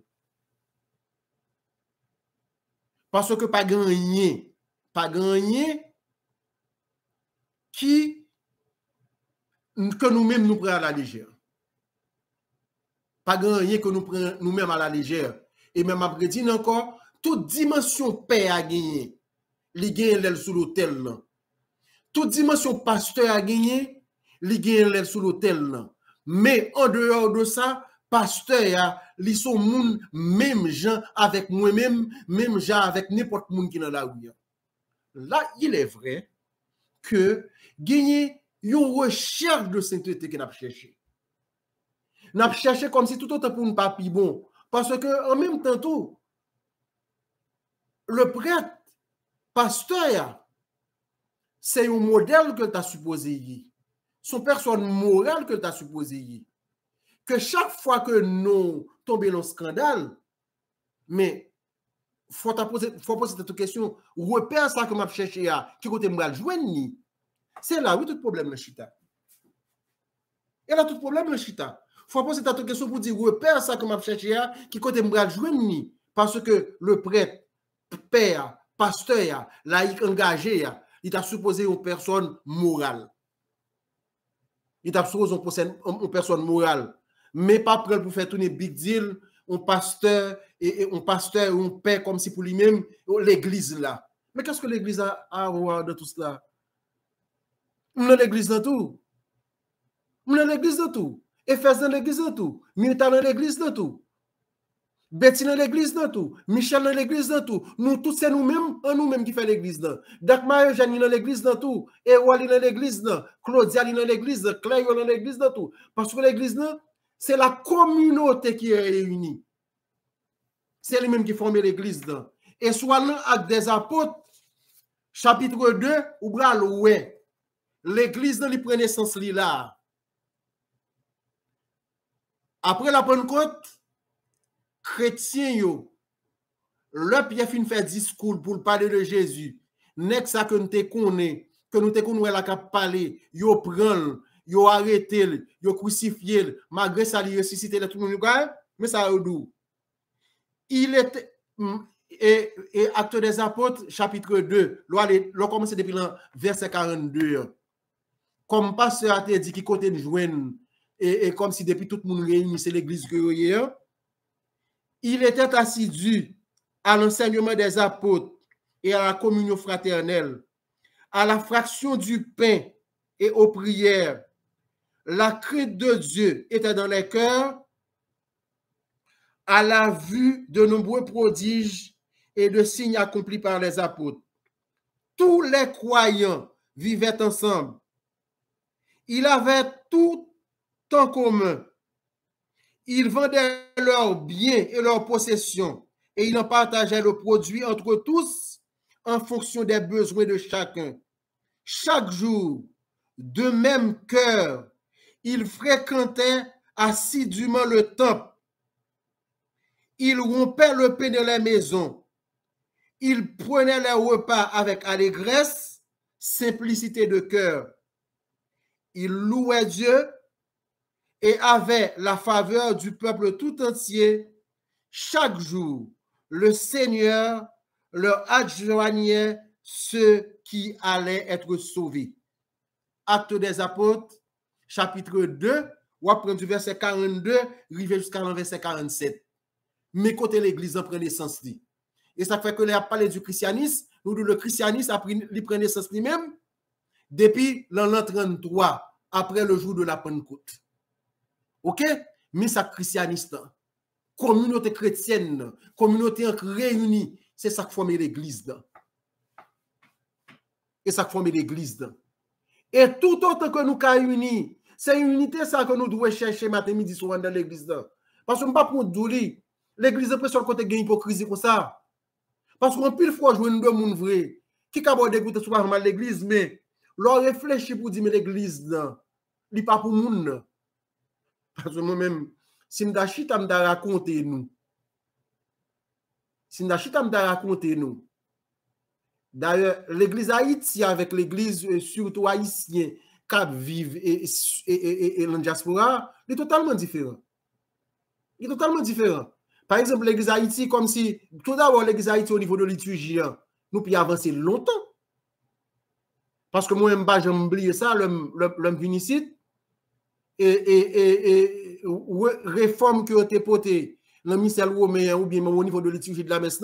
Parce que pas gagné qui que nous-mêmes nous prenons à la légère. Pas gagné que nous prenons nous-mêmes à la légère. Et même après dire encore, toute dimension paix a gagné. Li gagne l'aile sous l'autel. Toute dimension pasteur a gagné, li gagne l'aile sous l'autel. Mais en dehors de ça, pasteur, li sont moun même gens avec moi-même, même gens avec n'importe monde qui dans la rue. Là, il est vrai que gagner une recherche de sainteté qu'on a cherché. N'a cherché comme si tout autant pour ne pas plus bon. Parce que en même temps tout, le prêtre, pasteur, c'est un modèle que tu as supposé. Son personne morale que tu as supposé. Que chaque fois que nous tombons dans le scandale, mais faut poser cette question, repère ça que m'a cherché à qui côté me joindre. C'est là où tout problème le chita. Et là tout problème le chita. Faut poser cette question pour dire repère ça que m'a cherché à qui côté me joindre parce que le prêtre, père, pasteur, laïc engagé, il t'a supposé une personne morale. Il t'a supposé une personne morale, mais pas prêt pour faire tourner big deal un pasteur et un pasteur ou un père comme si pour lui-même l'église là. Mais qu'est-ce que l'église a à voir de tout cela? On a l'église dans tout. On a l'église dans tout. Éphèse dans l'église dans tout. Milita dans l'église dans tout. Betty dans l'église dans tout. Michel dans l'église dans tout. Nous tous c'est nous-mêmes qui fait l'église dans. Dakma Eugène dans l'église dans tout. Ewali dans l'église dans. Claudia dans l'église dans. Claire dans l'église dans tout. Parce que l'église dans, c'est la communauté qui est réunie. C'est lui-même qui forme l'église dans. Et soit dans Actes des Apôtres, chapitre 2, ou bral ouais. L'église dans lui prend naissance là. Après la Pentecôte, chrétiens yo, le Pierre fin fait discours pour parler de Jésus. Nek ça que nous te connaît, que nous te connaît la cap parler, yo prend, yo arrêté, yo crucifié, malgré ça il ressuscité tout le monde, mais ça dou. Il était et Actes des Apôtres chapitre 2, l'on commence depuis le verset 42. Comme pasteur a dit qui côté de joindre et comme si depuis tout le monde réuni c'est l'église que hier. Il était assidu à l'enseignement des apôtres et à la communion fraternelle, à la fraction du pain et aux prières. La crainte de Dieu était dans les cœurs à la vue de nombreux prodiges et de signes accomplis par les apôtres. Tous les croyants vivaient ensemble. Ils avaient tout en commun. Ils vendaient leurs biens et leurs possessions et ils en partageaient le produit entre tous en fonction des besoins de chacun. Chaque jour, de même cœur, ils fréquentaient assidûment le temple. Ils rompaient le pain de la maison. Ils prenaient les repas avec allégresse, simplicité de cœur. Ils louaient Dieu et avaient la faveur du peuple tout entier. Chaque jour, le Seigneur leur adjoignait ceux qui allaient être sauvés. Actes des Apôtres, chapitre 2, ou après du verset 42, arrivé jusqu'à le verset 47. Mais côté l'église en prend naissance. Et ça fait que l'on a parlé du christianisme, nous le christianisme a pris naissance lui-même depuis l'an 33, après le jour de la Pentecôte. OK? Mais ça christianisme, communauté chrétienne, communauté réunie, c'est ça qui forme l'église. Et ça qui forme l'église. Et tout autant que nous sommes unis, c'est une unité ça que nous devons chercher matin, midi, soir dans l'église. Parce que nous ne pouvons pas douler. L'église est sur le côté de l'hypocrisie comme ça. Parce qu'on pile fois jouer deux monde vrai. Qui a beau dégoûter souvent mal l'église, mais l'on réfléchit pour dire mais l'église, n'est pas pour nous. Parce que moi-même, si je suis raconter nous. Si je suis raconter nous. D'ailleurs, l'église Haïti avec l'église surtout haïtienne qui vivent et la diaspora, est totalement différent. Il est totalement différent. Par exemple, l'église Haïti, comme si, tout d'abord, l'église Haïti au niveau de liturgie, nous pouvons avancer longtemps. Parce que moi, je n'ai oublié ça, l'homme vinicide, et réforme qui a été portée dans le ministère romain ou bien au niveau de liturgie de la messe,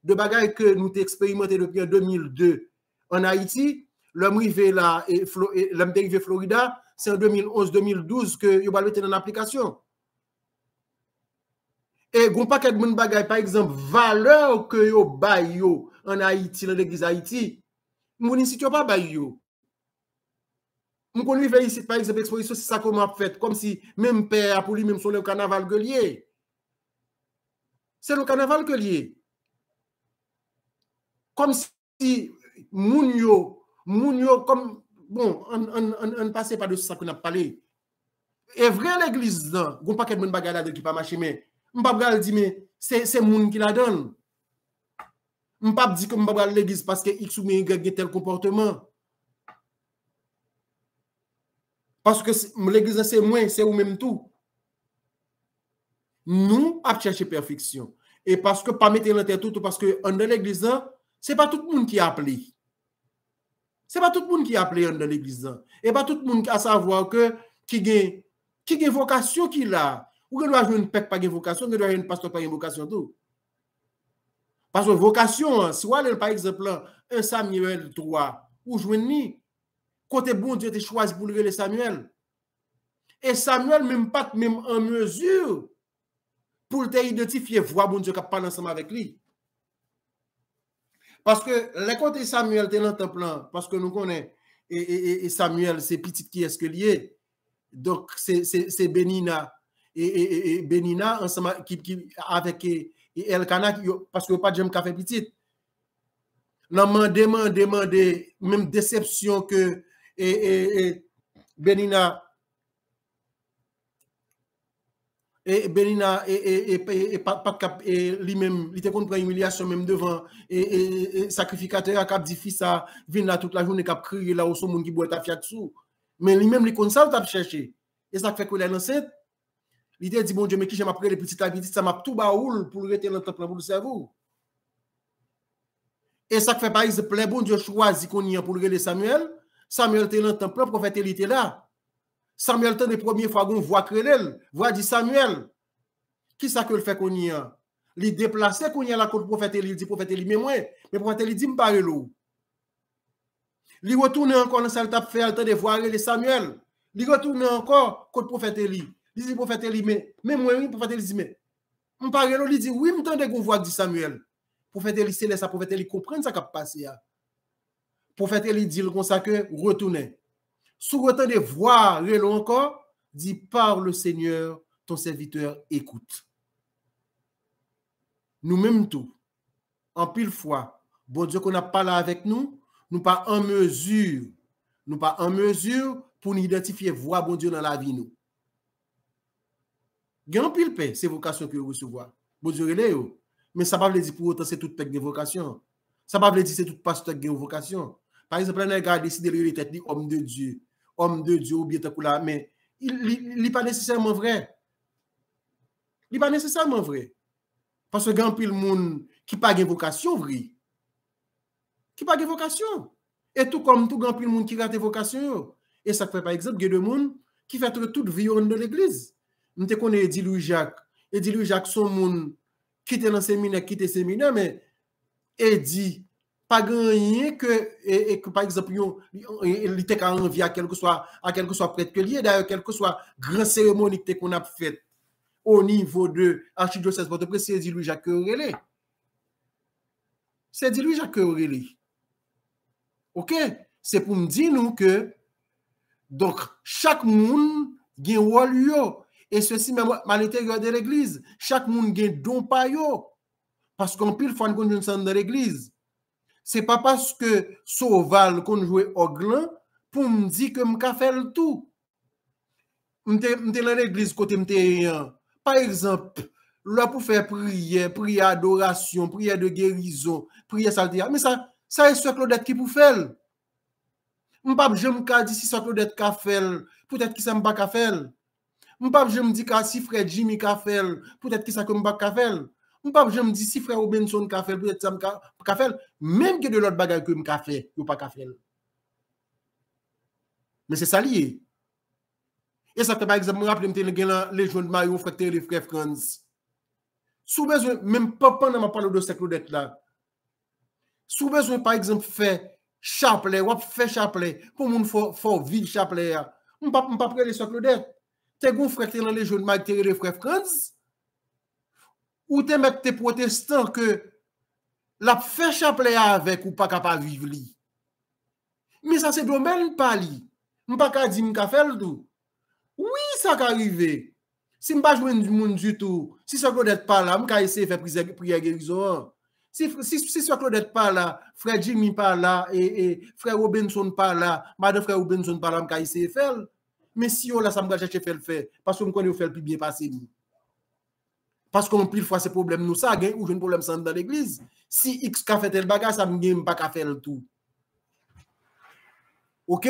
de bagages que nous avons expérimenté depuis 2002 en Haïti, l'homme arrivé là, et l'homme arrivé Florida, c'est en 2011-2012 que vous allez mettre en application. Et gon paquet de bagay, par exemple, valeur que yo bay yo en Haïti, dans l'église Haïti, moun ici yo pas bay yo. On connaît ici, par exemple, exposition, c'est ça qu'on a fait, comme si même père pour lui, même sur le carnaval que lié. C'est le carnaval que lié. Comme si Mounio, comme, bon, on ne passait pas de ça qu'on a parlé. Et vrai l'église, il n'y a pas de monde qui pas marcher, mais je ne peux pas dire, mais c'est moun qui la donne. Je ne peux pas dire que je ne peux pas l'église parce que X ou Y a tel comportement. Parce que l'église, c'est moi, c'est ou même tout. Nous, à chercher perfection. Et parce que pas mettre l'intérêt tout, parce que dans l'église, ce n'est pas tout le monde qui a appelé. Ce n'est pas tout le monde qui a appelé dans l'église. Et pas tout le monde qui a savoir que qui a vocation qu'il a. Ou que doit jouer une pèque pas de vocation, que doit jouer une pasteur pas de vocation tout. Parce que vocation, si vous allez par exemple, un Samuel 3, ou jouer ni, côté bon Dieu te choisi pour le Samuel. Et Samuel même pas même en mesure pour te identifier voir bon Dieu qui parle ensemble avec lui. Parce que les côtés Samuel te dans le temple, parce que nous connaissons et Samuel c'est petit qui est-ce que lié. Donc c'est Benina et Benina ensemble qui avec Elkana parce que pas de j'aime café petit. Demandé même déception que Benina et lui-même, il était contre humiliation même devant et sacrificateur qui a dit fils ça vient là toute la journée qui a crié là où son monde qui boit ta fiat sous. Mais lui-même il comme ça t'a cherché. Et ça fait que les enceinte, il dit bon Dieu mais qui j'aime après les petites habitudes ça m'a tout baoul pour rester dans le temple pour le cerveau. Et ça fait par exemple les bon Dieu choisi qu'on y a pour regarder Samuel était dans le temple, le prophète il était là. Samuel était la première fois qu'on voit Krelel, voit dit Samuel. Qui ça que le fait qu'on y a? Il déplacé qu'on y a la côte prophète il dit prophète il mais moi, mais prophète il dit me parle l'eau. Il retourne encore dans salle tape fait le temps de voir les Samuel. Il retourne encore côte prophète il dit prophète il mais moi prophète il dit mais me parle l'eau il dit oui me tande qu'on voit dit Samuel. Prophète il c'est ça prophète il comprendre ça qui a passé là. Prophète il dit comme ça que retourner. Sous autant de voir encore, dit par le Seigneur, ton serviteur écoute. Nous-mêmes tout, en pile fois, bon Dieu qu'on a parlé avec nous, nous pas en mesure pour nous identifier voir bon Dieu dans la vie nous. Il y a un pile paix, c'est vocation que vous recevez. Bon Dieu relève, mais ça ne veut pas dire pour autant c'est toute paix de vocation. Ça ne veut pas dire c'est tout pasteur de vocation. Par exemple, un gars décide de lui être homme de Dieu ou bien là, mais il n'est pas nécessairement vrai. Il n'est pas nécessairement vrai. Parce que grand pile monde qui n'a pas de vocation vrai. Qui n'a pas de vocation. Et tout comme tout grand pile monde qui a des vocations. Et ça fait par exemple, il y a des gens qui fait toute vie de l'église. Nous te connaissons Eddie Louis Jacques. Eddie Louis Jacques, son monde qui était dans le séminaire, mais Eddie pas gagné que par exemple il était envie à quelque soit prêtre que lié d'ailleurs quelque soit grand cérémonie qu'on a fait au niveau de archidiocèse Port-au-Prince c'est dit Louis Jacques Relé. C'est dit Louis Jacques Relé. OK, c'est pour me dire nous que donc chaque monde a un rôle et ceci même à l'intérieur de l'église, chaque monde a un don pa yo parce qu'on pile fois qu'on dans l'église. C'est pas parce que Sauval qu'on joue au gland pour me dire que m'ka fait le tout. M'te dans l'église côté m'te par exemple là pour faire prière adoration, prière de guérison, prière saltéa. Mais ça est sur Claudette qui pour faire. M'pa j'aime ka dit si ça Claudette ka fait, peut-être que ça m'pa ka faire. M'pa j'aime dit ka si frère Jimmy ka fait, peut-être que ça que m'pa ka faire. Je me dis si frère Robinson ka fait peut-être ça ka fait même que de l'autre bagage que m'ka fait ou pas ka fait. Mais c'est ça lié. Et ça fait par exemple me rappeler les jeunes Mario frère les frères Franz. Sous besoin même pas pendant m'a parler de cette Claudette là. Sous besoin par exemple faire chapelet ou faire chapelet pour moun faut vivre chapelet. On pas prendre sur Claudette. T'es gon frère dans les jeunes Mario les frères Franz. Ou te mettre tes protestants que la fait chapelet avec ou pas capable vivre li. Mais ça c'est domaine pas li. m'pas ka di m'ka faire tout. Oui, ça ka arrivé. Si m'pas jouer du monde du tout, si ça Claudette pas là, m'ka essayer faire prière guérison. Si ça Claudette pas là, frère Jimmy pas là et frère Robinson pas là, madame frère Robinson pas là, m'ka essayer faire. Mais si on là ça m'ka chercher faire parce que me connais faire plus bien passer. Parce qu'on pile fois ces problèmes nous ça gagne ou j'ai un problème dans l'église. Si X ka fait tel bagage ça me gagne pas ka faire le tout. OK?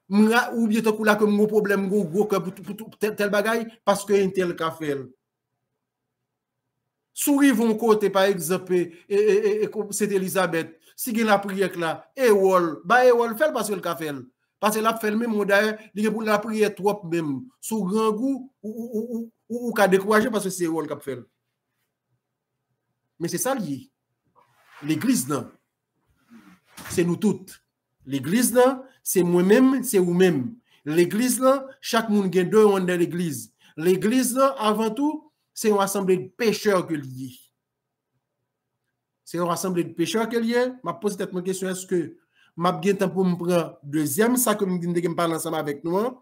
Ou bien tant là que mon problème gros que tel bagage parce que un tel ka fait. Souris vont côté par exemple et c'est Elisabeth si gagne la prière là et wol fait parce que le ka fait. Parce que la fait même d'ailleurs il pour la prière trop même sous grand goût ou ka décourager parce que c'est wol ka fait. Mais c'est ça lié. L'église, non. C'est nous toutes. L'église, non, c'est moi-même, c'est vous-même. L'église, non, chaque monde a deux dans l'église. L'église, non, avant tout, c'est une assemblée de pécheurs que lié. C'est une assemblée de pécheurs que lié. Je pose peut-être une question, est-ce que je bien temps pour me prendre deuxième, ça que je parle ensemble avec nous?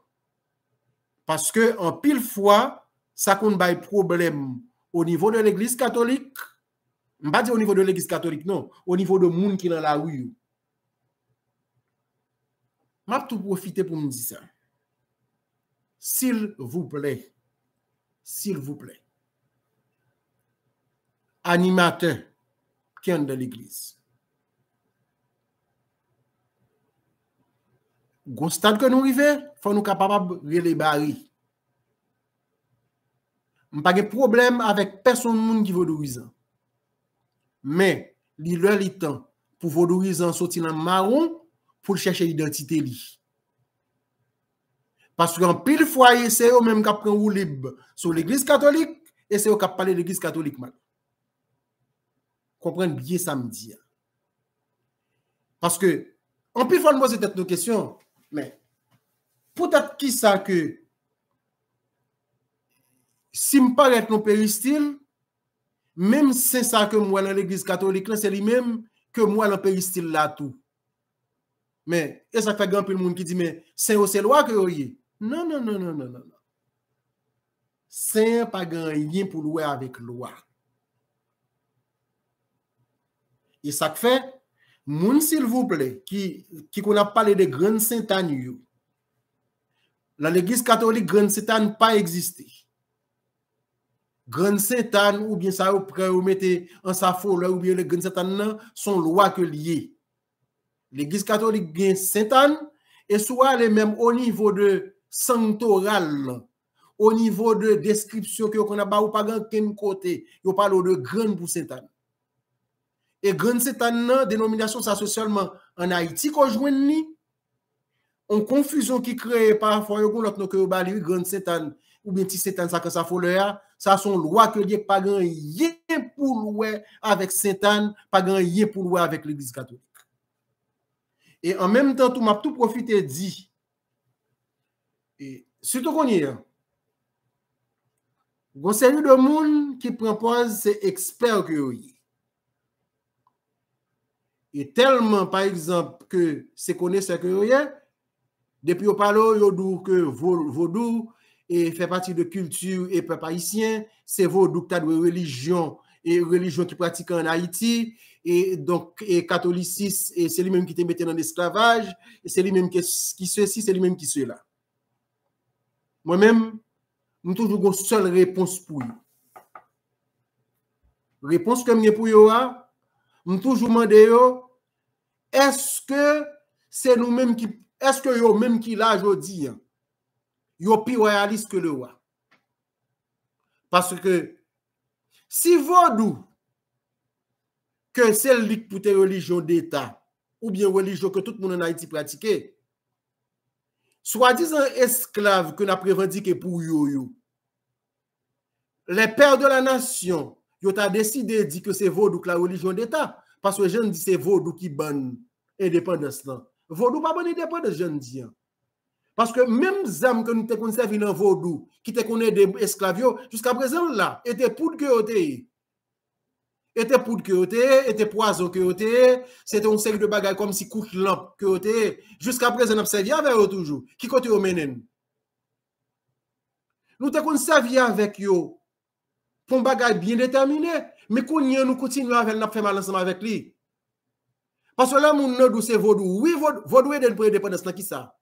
Parce que, en pile fois, ça compte un problème au niveau de l'église catholique. Je ne vais pas dire au niveau de l'église catholique, non. Au niveau de monde qui est dans la rue. Je vais tout profiter pour me dire ça. S'il vous plaît, animateur qui est dans l'église. Au stade que nous arrivons, il faut nous capables de les barrer. Je n'ai pas de problème avec personne qui veut d'horizon. Mais, il y a le temps pour Vaudourizan sortir dans le marron pour chercher l'identité. Parce qu'en pile foyer, c'est eux même qui prennent ou libre sur l'église catholique et c'est eux qui parlent de l'église catholique. Comprenez bien ça me dit. Parce que, en pile fois, nous posons peut-être nos questions, mais peut-être qui ça que si me paraît non péristyle, même c'est ça que moi dans l'église catholique, c'est lui-même que moi dans péristyle là tout. Mais, et ça fait grand peu de monde qui dit, mais c'est loi que vous avez. Non. C'est pas rien pour louer avec loi. Et ça fait, moun s'il vous plaît, qui qu'on a parlé de Grande Sainte-Anne, dans l'église catholique, Grande Sainte-Anne pas existé. Grande Sainte-Anne, ou bien ça, vous mettez en sa foule, ou bien le Grande Sainte-Anne, sont lois que liées. L'église catholique gagne Sainte-Anne, et soit les mêmes au niveau de sanctoral, au niveau de description que qu'on a pas ou pas quel côté, on parle de grande pour Sainte-Anne. Et grande Sainte-Anne, dénomination ça c'est seulement en Haïti qu'on joue ni en confusion qui crée parfois yo l'autre que bali grande Sainte-Anne ou bien petit Sainte-Anne ça que ça faut là, ça sont loi que lié pas rien pour louer avec Sainte-Anne, pas rien pour louer avec l'église catholique. Et en même temps, tout m'a tout profité dit. Et surtout qu'on y est, il y a série de monde qui propose ces experts que y. Et tellement, par exemple, que ces connaisseurs que y a, depuis au parle, yo dit que vaudou et fait partie de culture et peuple haïtien, c'est vaudou qui a de religion et religion qui pratique en Haïti. Et donc, et catholicisme, et c'est lui-même qui te mettait dans l'esclavage, et c'est lui-même qui ceci, c'est lui-même qui cela. Moi-même, j'ai toujours une seule réponse pour lui. Réponse que j'ai pour lui, j'ai toujours demandé, est-ce que c'est nous-mêmes qui, est-ce que yo même qui là, je dis, yo plus réaliste que le roi? Parce que, si vaudou, que c'est le pour tes religions d'État, ou bien religion que tout le monde en Haïti pratique, soi-disant esclaves que nous avons revendiqué pour yo. Les pères de la nation, ils ont décidé de dire que c'est vaudou que la religion d'État, parce que je ne dis c'est vaudou qui bonne indépendance. Vaudou pas bonne indépendance, je ne dis. Parce que même zam que nous te conservé dans vaudou, qui te connaît des esclaves, jusqu'à présent là, était pour que vous. était poudre que était, était poison que était, c'était une série de bagages comme si couche lampe que était. Jusqu'à présent, on servi avec eux toujours. Qui côté au menen? Nous t'avons servi avec eux pour un bagage bien déterminé, mais qu'on nous continuons avec nous faire mal ensemble avec lui. Parce que là, mon nom c'est vaudou. Oui, vaudou est pour indépendance, qui ça?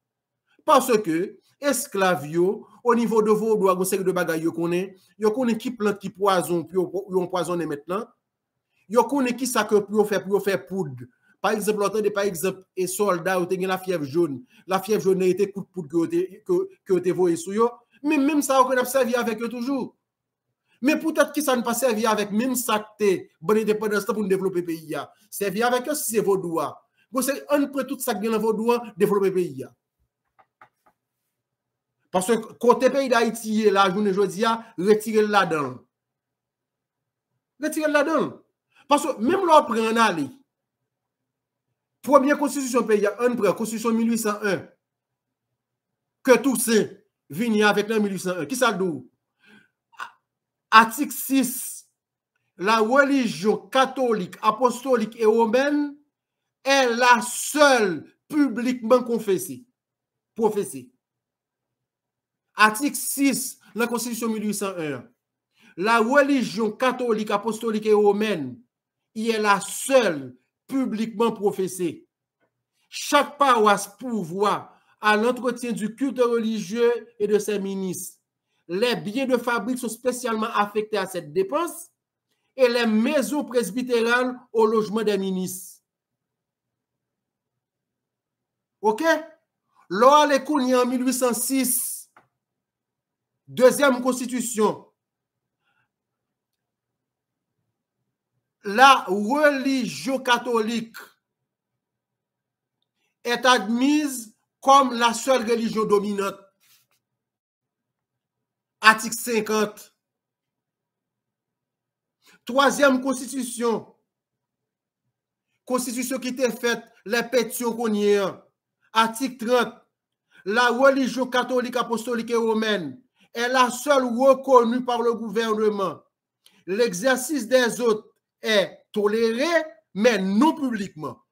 Parce que esclaves au niveau de vaudou, à une série de bagages yo connaît qui plante qui poison puis on poisonne maintenant. Yo connaît qui ça que pour faire poudre. Par exemple, par exemple, les soldats ont la fièvre jaune. La fièvre jaune a été coup de poudre que te voyé sur yo. Mais même ça, on a servi avec eux toujours. Mais peut-être que ça ne pas servi avec même ça que bonne indépendance pour développer le pays. Servi avec eux si c'est vaudou. On prend tout ça qui vient dans vaudou, développer le pays. Parce que côté pays d'Haïti, la journée aujourd'hui, retirer là-dedans. Retirer là-dedans. Parce que même là, on prend en aller. Première constitution pays, on prend constitution 1801. Que tout c'est venu avec la 1801. Qui ça dit? Article 6. La religion catholique, apostolique et romaine est la seule publiquement professée. Article 6 de la Constitution 1801. La religion catholique, apostolique et romaine est la seule publiquement professée. Chaque paroisse pourvoit à l'entretien du culte religieux et de ses ministres. Les biens de fabrique sont spécialement affectés à cette dépense et les maisons presbytérales au logement des ministres. OK? Lors les Kouni en 1806, deuxième constitution, la religion catholique est admise comme la seule religion dominante. Article 50. Troisième constitution. Constitution qui était faite, les pétitions qu'on y a. Article 30. La religion catholique, apostolique et romaine est la seule reconnue par le gouvernement. L'exercice des autres est toléré, mais non publiquement.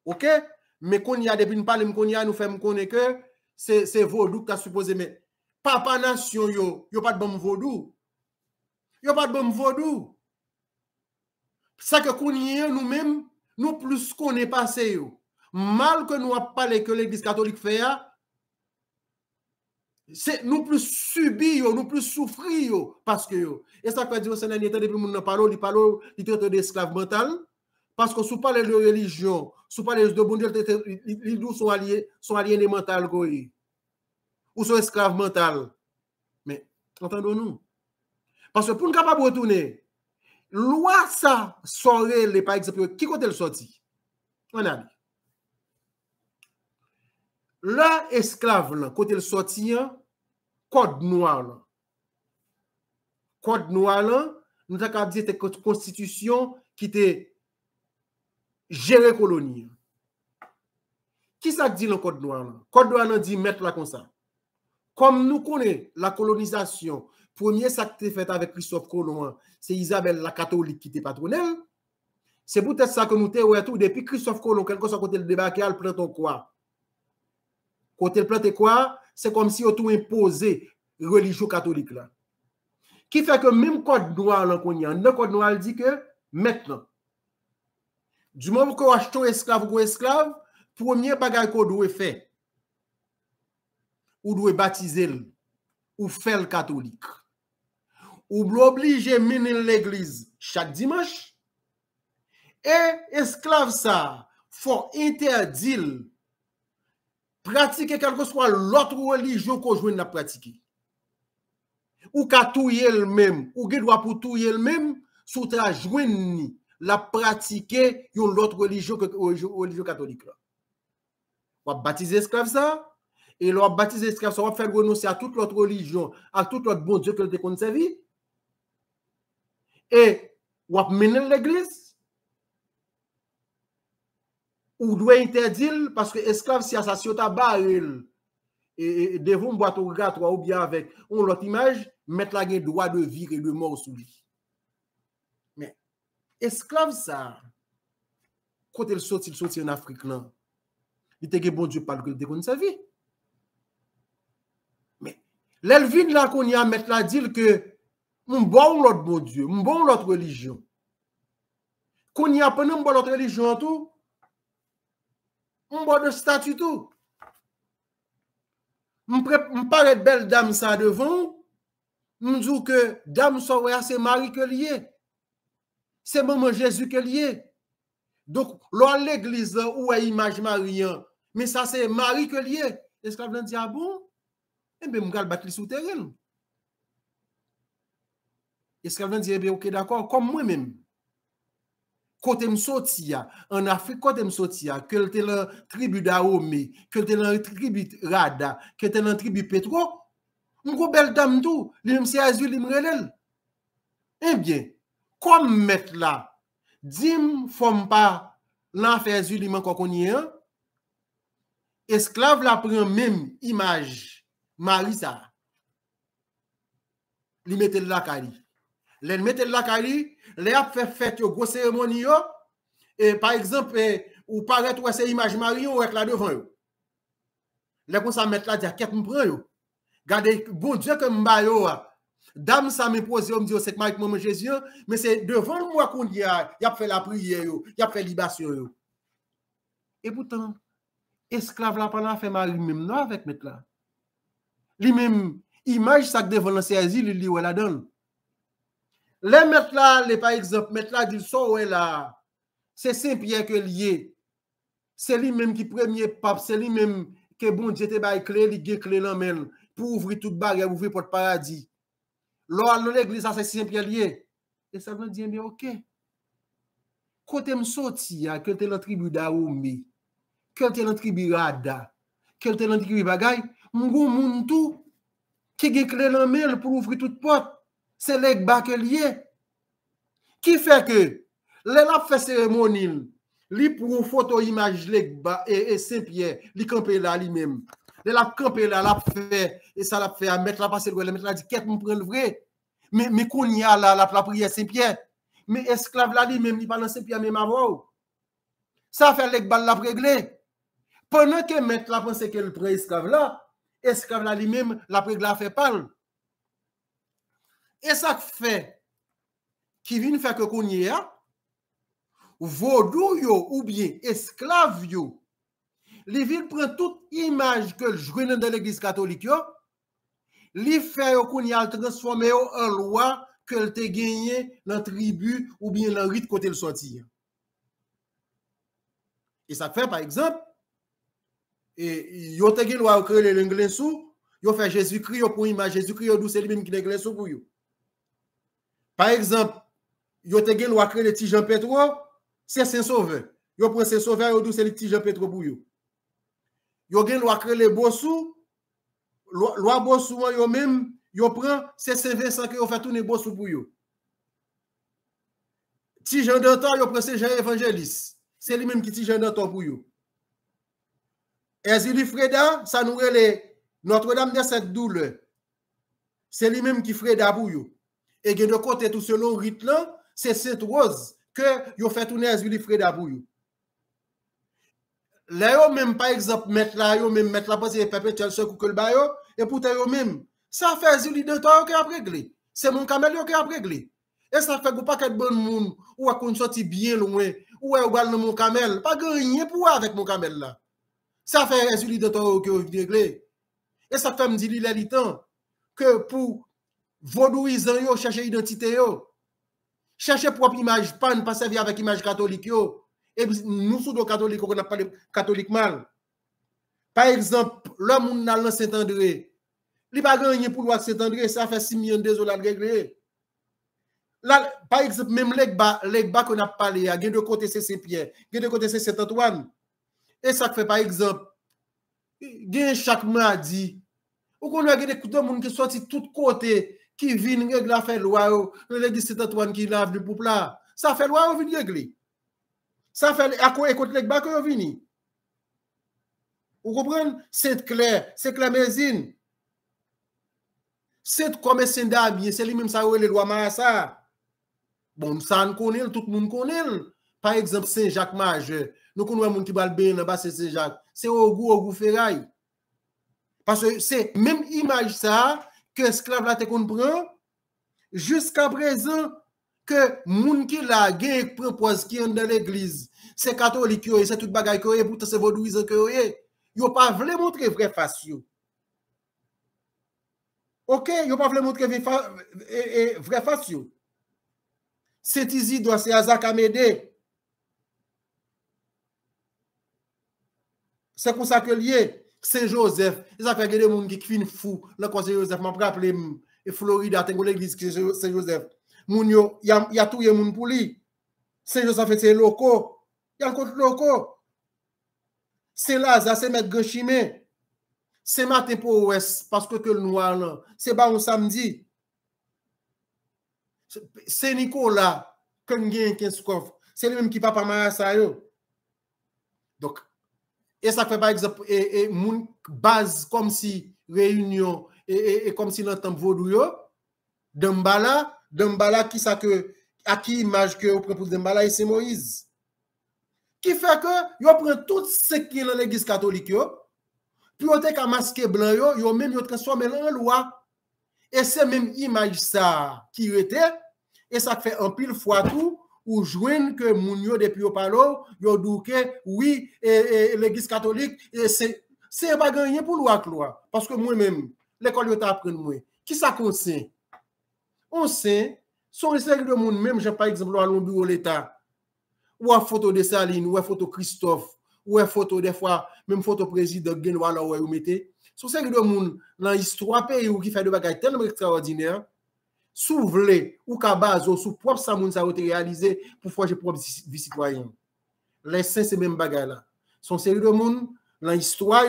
OK? Mais qu'on y a depuis nous parler, qu'on y a nous fait connaître que c'est vaudou qui a supposé, mais papa nation yo pas de bon vaudou. Yo pas de bon vaudou. Ça que qu'on y a nous-mêmes, nous plus qu'on est passé yo. Mal que nous avons parlé que l'église catholique fait, c'est nous plus subir, nous plus souffrir parce que et ça fait dire c'est dernier temps depuis nous parlons, il traite d'esclave mental parce que sous parler de religion, sous parler de bon Dieu, les sont aliénés mental ou sont esclaves mental. Mais entendons-nous. Parce que pour nous capable retourner loi ça soirée par exemple qui côté le sorti. On a dit là, esclave, là, côté le sorti, code noir. Là. Code noir, là, nous avons dit que c'était une constitution qui était gérée colonie. Qui ça dit le code noir? Là? Code noir, là, dit mettre là comme ça. Comme nous connaissons la colonisation, premier ça qui était fait avec Christophe Colomb, c'est Isabelle la catholique qui était patronnelle. C'est peut-être ça que nous avons tout depuis Christophe Colomb, quelque chose côté le débarqué, elle prend ton quoi? Côté le planté quoi, c'est comme si on tout imposé religion catholique là. Qui fait que même code noir là qu'on y a, le code noir dit que maintenant, du moment qu'on achète un esclave ou esclave, premier bagage qu'on doit faire, ou doit baptiser ou faire le catholique. Ou l'obliger mener l'église chaque dimanche. Et esclave ça, faut interdire pratiquer quelle que soit l'autre religion qu'on joue à pratiquer. Ou qu'à touyer le même, ou qu'il doit pour touyer le même, sous ta joindre la pratiquer une autre religion que religion catholique. On va baptiser esclave ça, et on va baptiser esclave ça, on va faire renoncer à toute l'autre religion, à tout l'autre bon Dieu que le déconne sa vie. Et on va mener l'église. Ou doit interdire parce que esclave si assassin ta baril et devant boîte au gâteau ou bien avec on l'autre image mettre la droit de vie et de mort sous lui. esclave ça, quand il sorti en Afrique là, il était bon Dieu parle que il était sa vie. Mais l'Elvin là qu'on y a mettre là dit que mon bon l'autre bon Dieu, mon bon l'autre religion. Qu'on y a pas non bon l'autre religion tout, mon bon de statut tout. On paraît belle dame ça devant, on dit que dame ça c'est Marie que lié. C'est maman Jésus que lié. Donc là l'église où est image Marien, mais ça c'est Marie que lié. Esclave dit ah bon? Eh bien, je vais battre sous terrain. Esclave dit, eh bien, ok, d'accord, comme moi-même. Quand je me sorti en Afrique, quand je me sorti, que j'étais dans la tribu d'Aomé, que j'étais dans la tribu Rada, que j'étais dans la tribu Petro, je suis belle dame tout, je suis Jésus, je suis eh bien, comme mettre là, dis-moi, faut pas l'enfer Jésus, je suis esclave la prend même image, Marie ça. Li mette la kali. Les mette la kali, les a fait fête yo, grosse cérémonie yo, et par exemple, ou paraît ou c'est image Marion ou là devant yo. Les comme ça mettre la dire qu'est-ce me prend yo. Regardez bon Dieu que m'ba yo. Dame ça me pose me dit c'est que maman Jésus, mais c'est devant moi qu'on y a fait la prière yo, y a fait libation yo. Et pourtant esclave là pendant fait Marie même non avec mettre là. Lui même image ça que devant la saisie lui ou la donne. Les mettre là, les par exemple, mettre là dit so ouais là. C'est Saint-Pierre que lié. C'est lui même qui premier pape, c'est lui même que bon Dieu te bail clé, li gen clé dans main pour ouvrir toute barrière, ouvrir porte paradis. Là l'église ça c'est Saint-Pierre lié. Et ça veut dire bien OK. Côté me sorti que t'es dans tribu d'Aoumé, que t'es dans tribu Rada, que t'es dans tribu bagay, m'gon moun tout qui gen clé dans main pour ouvrir toute porte. C'est l'Egba que lié. Qui fait que la fait cérémonie, li pour photo image l'Egba et Saint-Pierre, li campé là lui-même. La campé là, la fait et ça l'a fait à mettre la passer le mettre la dit qu'est-ce qu'on prend le vrai. Mais qu'on y a là la prière Saint-Pierre. Mais esclave là lui-même il pas dans Saint-Pierre même avant. Ça fait l'Egba la réglé. Pendant que mettre la pensée qu'elle prend esclave là lui-même la règle fait parle. Et ça fait qui vient faire que qu'on y a vaudou yo ou bien esclave yo li vient prend toute image que joué dans l'église catholique yo li fait qu'on y a transformer en loi que te gagné dans tribu ou bien dans rite côté le sortir. Et ça fait par exemple et yo te gagné loi créer l'anglais sous yo fait Jésus-Christ pour image Jésus-Christ d'où c'est lui même qui l'anglais sous pour yo. Par exemple, yo te gen loi créer le petit Jean Petro, c'est Saint-Sauveur. Yo prend Saint-Sauveur yo dou c'est le petit Jean Petro pour yo. Yo gen loi créer le Bossou, loi Bossou yo même, yo prend c'est Saint-Vincent que yo fait tourner Bossou pour yo. Petit Jean d'Antan yo prend c'est Jean Évangéliste. C'est lui même qui petit Jean d'Antan pour yo. Ezili Freda, ça nous relève Notre-Dame de cette douleur. C'est lui même qui Freda pour yo. Et de côté tout selon rite là, c'est Sainte Rose que yo fait tourner Ezili Freda pour yo. Là yo même par exemple mettre là yo même mettre la pensée perpétuelle sur que le ba yo et pourtant yo même ça fait Ezili de temps qui a réglé. C'est mon camel qui a réglé. Et ça fait que pas qu'être bon monde ou qu'on sorti bien loin ou est dans mon camel, pas rien pour avec mon camel là. Ça fait Ezili de temps qui a réglé. Et ça fait me dire il temps que pour vaudouisant yo chercher identité yo chercher propre image pas servir avec image catholique yo et nous sous catholique on a parlé catholique mal par exemple l'homme dans Saint-André il pas gagné pour loi Saint-André ça fait 6 millions de dollars réglé là par exemple même l'Egba qu'on a parlé à gain de côté c'est Saint-Pierre gain de côté c'est Saint-Antoine et ça fait par exemple gain chaque mardi ou qu'on a des monde qui sorti tout côté qui vient régler la fait loi l'église Saint-Antoine qui lave le peuple là ça fait loi vient régler ça fait à quoi écoute les bas que vini vous comprenez c'est clair c'est Clémenzine c'est commerçant d'habits c'est lui même ça les lois Massa Bon, ça on connaît, tout le monde connaît. Par exemple, Saint-Jacques Majeur. Nous connaissons les gens qui va bien là-bas, c'est Saint-Jacques. C'est Ogou Ferraille. Parce que c'est même image ça que esclave là te comprend jusqu'à présent que moun qui la gen propose qui est dans l'église, c'est catholique, c'est tout bagay que pourtant c'est vaudouisant que yo pas voulu montrer vrai face yo. OK, yo pas voulu montrer vrai face yo. C'est Isidore, c'est Azak Amédée. C'est comme ça que lié Saint-Joseph, ça fait des gens qui fin fou, le conseil Joseph m'a rappelé et Florida t'es l'église Saint-Joseph. Moun yo y a tout les moun pour lui. Saint-Joseph c'est locaux. Il y a encore locaux. Saint-Lazare c'est mettre Ganchimé. C'est matin pour ouest parce que le noir là, c'est pas un samedi. C'est Nicolas Kengen Kenskov, c'est lui même qui papa Marassa yo. Donc et ça fait par exemple moun base comme si réunion et comme si l'entend vaudou yo Dembala qui ça que à qui image que on prend pour Dembala et c'est Moïse qui fait que yo prend tout ce qui est dans l'église catholique yo puis on te ka masqué blanc yo même yo transformé en loi et c'est même image ça qui était et ça fait un pile fois tout ou joindre que moun yo depuis au palo yo dou que oui et l'église catholique c'est pas gagné pour loi parce que moi même l'école yo t'a apprendre moi qui ça conseille on sait son série de monde même j'ai par exemple à l'on bureau l'état ou à photo de Saline ou à photo Christophe ou à photo des fois même photo président Genoa là où vous mettez son série de monde dans l'histoire pays ou qui fait de bagages tellement extraordinaire sous vle ou ka base sous propre ça moun ça a été réalisé pour forger propre vie citoyen les saints c'est même bagages là son série de monde dans l'histoire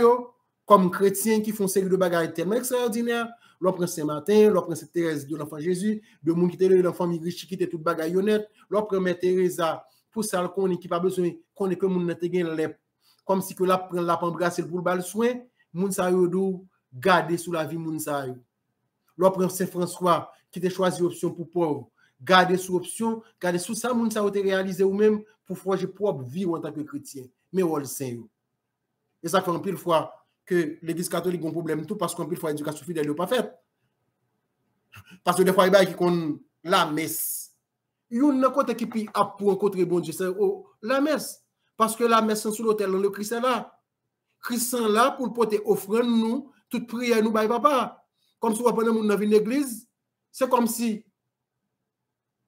comme chrétiens qui font série de bagages tellement extraordinaire l'on Saint-Martin, l'on Thérèse de l'enfant Jésus, de moun qui était l'enfant riche qui était tout bagay honnête, l'on Mère Teresa pour ça qu'on qui pas besoin qu'on que moun n'a gen les comme si que la prend la embrasser pour le soin, moun sa yo dou garder sous la vie moun sa yo. L'on Saint François qui était choisi option pour pauvre, garder sous option, garder sous ça moun sa yo te réaliser ou même pour forger propre vie en tant que chrétien, mais on le sait yo. Et ça fait un pile fois que l'église catholique a un problème tout parce qu'en pile fois l'éducation fidèle n'est pas faite. Parce que des fois, il y a qui ont la messe. Il y a un côté qui peut pour rencontrer bon Dieu, c'est la messe. Parce que la messe, sous l'autel, le Christ est là. Christ est là pour porter offrande nous, toute prière nous, papa. Comme si on prend dans une église, c'est comme si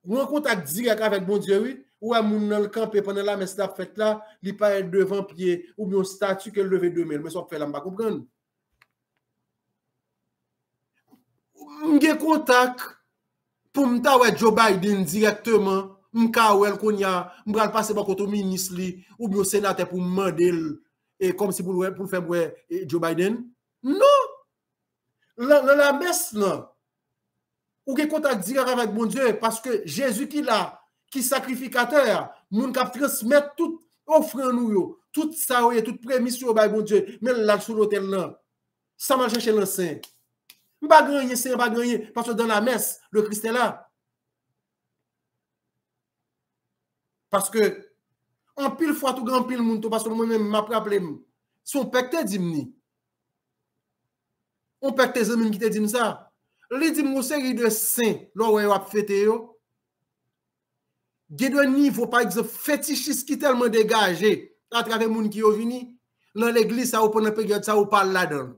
on a un contact direct avec bon Dieu, oui. Ou à moun dans le camp pendant la messe fête là, il pas devant pied ou bien statue qu'elle levé demain, mais ça fait là, pas comprendre. M'gé contact pour m'ta wè Joe Biden directement, m'ka wè konya, m'bral passer par côté ministre li ou bien sénateur pour demander et comme si pour faire Joe Biden. Non. La messe là. Ou gen contact direct avec bon Dieu parce que Jésus qui sacrificateur, moun k'ap transmettre tout offrande nous yo, tout ça yo, toute prémisse yo bay bon Dieu, mais là sur l'autel là. Ça m'a cherché l'ancien. Pas gagner, c'est pas gagner parce que dans la messe, le Christ est là. Parce que en pile fois tout grand pile monde parce que moi-même m'a rappelé son père te dit on père tes amis qui te dit ça. Li dit mon série de saints là où a fêté yo. Gen de niveau par exemple fétichiste qui tellement dégagé à travers monde qui yo vini dans l'église ça ou pendant période ça ou parle là-dedans.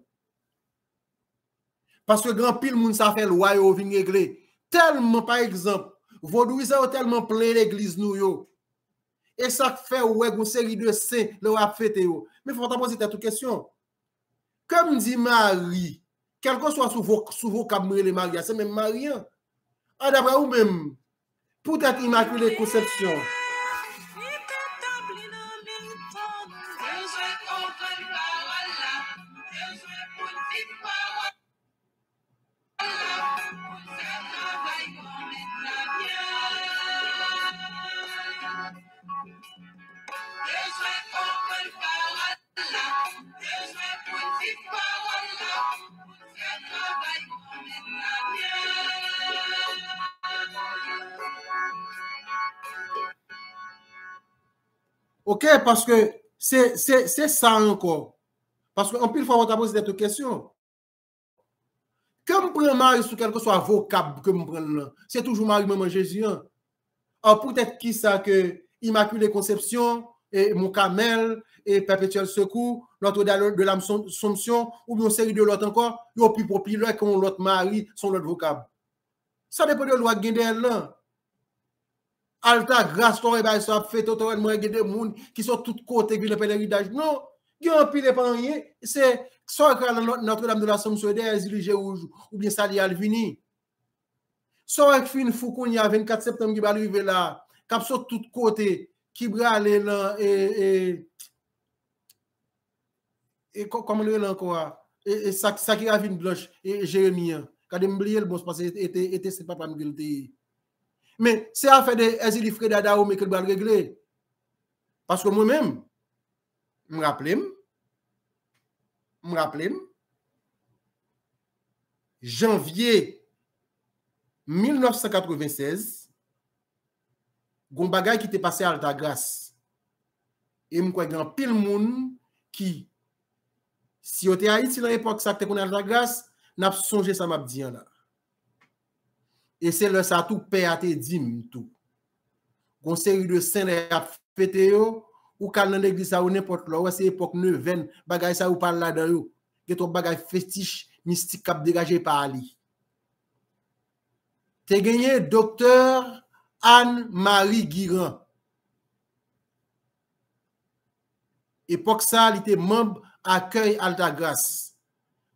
Parce que grand pile moun ça fait loi yo vinn régler tellement par exemple vaudouis ça tellement plein l'église nous yo et ça fait ouais une série de saints le a fêté yo mais faut ta poser toute question comme dit Marie quel que soit sous vos les Maria c'est même Marien ah d'après ou même peut-être Immaculée Conception. OK, parce que c'est ça encore. Parce qu'en plus, il faut avoir posé cette question. Que je prends Marie sur quel que soit vocable que je prends, c'est toujours Marie, maman Jésus. Hein? Alors, peut-être qui ça que Immaculée Conception, et mon Camel, et Perpétuel Secours, Notre-Dame de l'Assomption, ou bien une série de l'autre encore, ils sont plus populaires que l'autre Marie, sont l'autre vocable. Ça dépend de loi de là. Alta grâce, toi, et ça fait totalement des gens qui sont de tous côtés, qui le pèlerinage. Non, il y a un pile pas rien. C'est soit Notre-Dame de l'Assomption, des îles rouges, ou bien Sali Alvini. Soit avec fin fou qu'on y a 24 septembre qui va arriver là, qui sont de tous côtés, qui va aller là, et comment on est encore, et ça qui a une blanche, et Jérémie, quand je oublié le bon, parce que c'était c'est pas me guilty. Mais c'est à faire des Ezili Freda Dao, mais que va régler. Parce que moi-même, je me rappelle, janvier 1996, gon bagay qui était passé à Altagrace. Et je crois qu'il y a pile monde qui, si on était à Haïti dans l'époque, ça était qu'on a Altagrace, n'a pas songé ça m'a dit là. Et c'est là ça tout paix à te dit tout. Gon série de scènes à fêter yo ou kal dans l'église ça ou n'importe là, c'est époque neuvaine, bagay ça ou parle là dedans yo. Get ton bagay fétiche mystique cap dégagé par Ali. Te gagné docteur Anne-Marie Guiran. Époque ça, il était membre accueil Altagrace.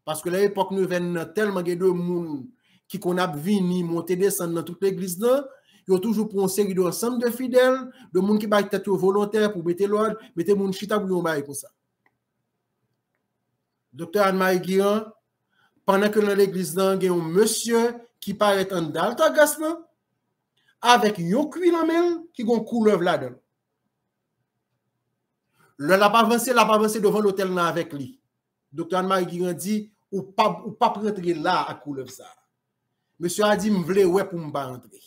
Parce que l'époque neuvaine tellement de monde qui qu'on a vini monter descendre dans toute l'église là, il y a toujours pour une série d'ensemble de fidèles, de monde qui va être volontaire pour mettre l'ordre, mettre moun chita pour yon bail comme ça. Docteur Anne-Marie Guiran, pendant que dans l'église là, il y a un monsieur qui paraît en Altagrace là, avec un cuir en main qui a une couleur là-dedans. Le l'a pas avancé devant l'hôtel là avec lui. Docteur Anne-Marie Guiran dit ou pas rentrer là à couleur ça. Monsieur a dit m'vle ouais pour m'pas rentrer.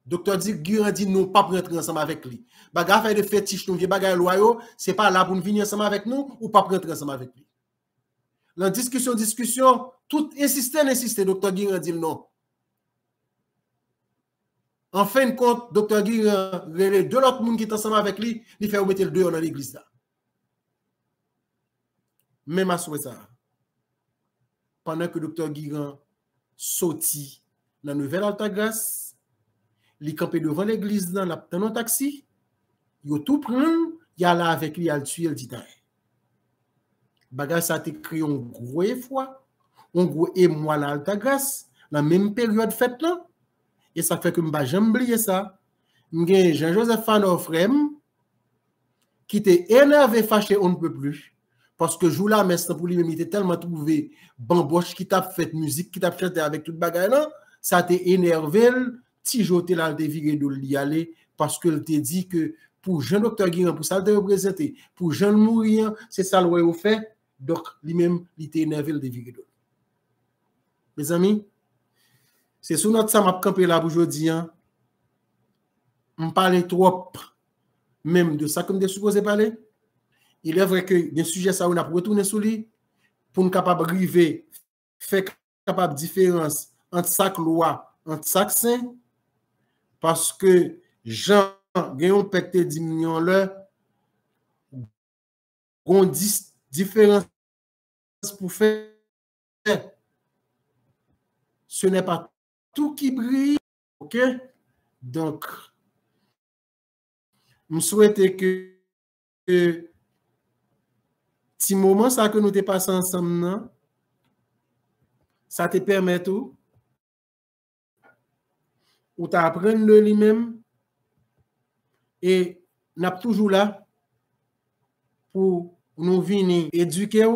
Docteur Guiran dit non pas rentrer ensemble avec lui. Bagay fait de fétiche nous vieux bagay loyo, c'est pas là pour nous venir ensemble avec nous ou pas rentrer ensemble avec lui. Dans discussion, tout insister, docteur Guiran dit non. En fin de compte, docteur Guiran, les deux autres monde qui sont ensemble avec lui, il fait mettre le dehors dans l'église là. Même à souhait ça. Pendant que docteur Guiran sorti dans la nouvelle Altagrace, il campé devant l'église dans un taxi, il tout prend, il a là avec lui, il a tué le dit. Bagage ça a été créé un gros effort, un gros émoi dans Altagrace, la même période fête là. Et ça fait que je ne vais jamais oublier ça. J'ai Jean-Joseph Fanofrem qui était énervé, fâché, on ne peut plus. Parce que jour là, mais pour lui, il était tellement trouvé bamboche qui t'a fait musique, qui t'a chanté avec toute bagaille là, ça t'a énervé, petit joté là, il viré de l'y aller parce que il t'a dit que pour Jean-Docteur Guiran, pour ça le représenter, pour Jean mourir, c'est ça le fait. Donc, lui-même, il était énervé, il t'a viré de. Mes amis, c'est sous notre ça m'a campé là aujourd'hui. On parle trop même de ça comme des supposés parler. Il est vrai que des sujets ça on a pour retourner sur lui pour nous capable arriver faire capable différence entre chaque loi, entre chaque saint parce que Jean gagne pecte 10 millions là on différence pour faire ce n'est pas tout qui brille, ok? Donc, je souhaite que petit moment ça que nous te passé ensemble, ça te permet tout, ou t'apprendre de lui-même, et nous sommes toujours là pour nous venir éduquer,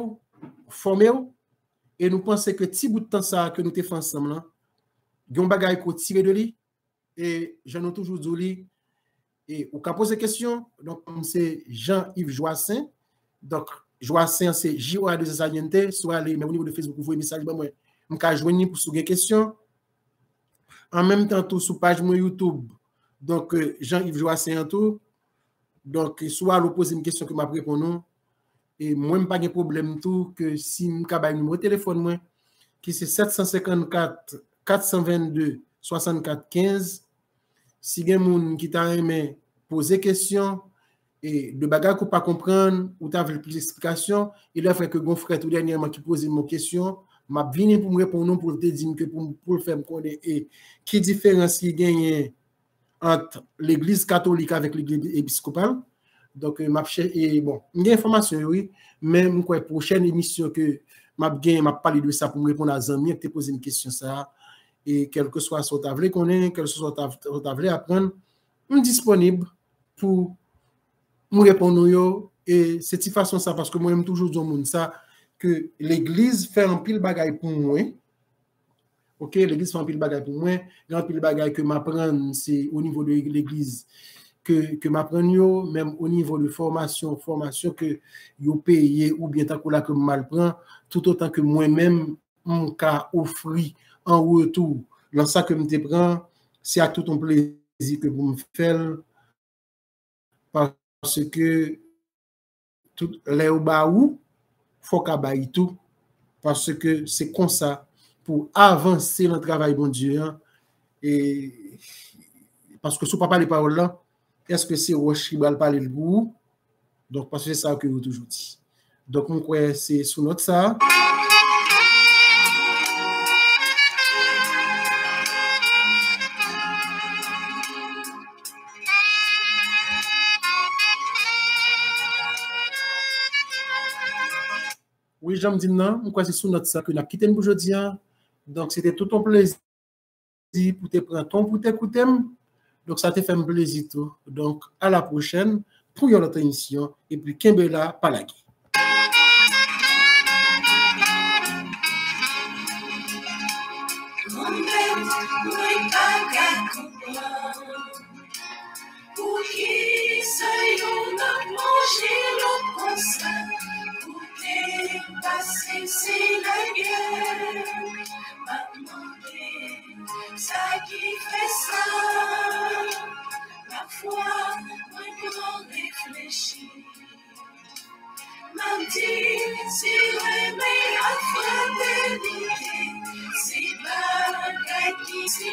former, et nous pensons que petit bout de temps ça que nous te faisons ensemble, il y a un bagage qu'on tire de lui et j'en ai toujours dit et on peut poser des questions. Donc c'est Jean-Yves Joassin. Donc Joassin c'est J-O-A-2-S-A-N-T, soit les même au niveau de Facebook vous voyez message moi on peut joindre pour des questions. En même temps tout sur page YouTube Donc, Jean-Yves Joassin en tout. Donc, soit vous posez une question que m'a répondu. Et moi, je n'ai pas de problème tout que si je n'ai pas de numéro de téléphone, moi, qui c'est 754 422 64 15. Si il y a quelqu'un qui t'a aimé poser question et de bagages qu'on pas comprendre ou t'as plus d'explications, il a fait que mon frère tout dernièrement qui posait une question, m'a venu pour me répondre pour te dire que pour le faire connaître et qui différence qui gagne entre l'église catholique avec l'église épiscopale. Donc m'a et bon, une information oui, mais moi prochaine émission que m'a parler de ça pour me répondre à Zami qui t'a posé une question ça et quel que soit son table qu'on est, quel que soit son table apprendre, on est disponible pour me répondre et c'est de façon ça parce que moi j'aime toujours dire au monde ça que l'église fait un pile bagaille pour moi. OK, l'église fait un pile bagaille pour moi, un pile bagaille que m'apprendre c'est au niveau de l'église que m'apprendre même au niveau de formation que yo payé ou bien tant que là que mal prend tout autant que moi-même mon cas offrir en retour dans ça que me te prend c'est à tout ton plaisir que vous me faites parce que tout les ou ba ou faut qu'a baï tout parce que c'est comme ça pour avancer dans le travail bon Dieu hein, et parce que si vous ne parlez pas paroles là est-ce que c'est Roche qui va parler le bout donc parce que c'est ça que vous toujours dit donc mon crois c'est sous note ça. Oui, j'aime dire non, je crois que c'est sous notre ça que nous avons quitté aujourd'hui. Donc, c'était tout un plaisir pour te prendre ton pour t'écouter. Donc, ça te fait un plaisir tout. Donc, à la prochaine pour une autre émission. Et puis, Kimbela Palagi. Pour qui soyons nous manger le concert, pour dépasser c'est la guerre, m'a demandé ça qui fait ça, la foi, moi grand réfléchir, m'a dit si remets à frapper, c'est pas qui si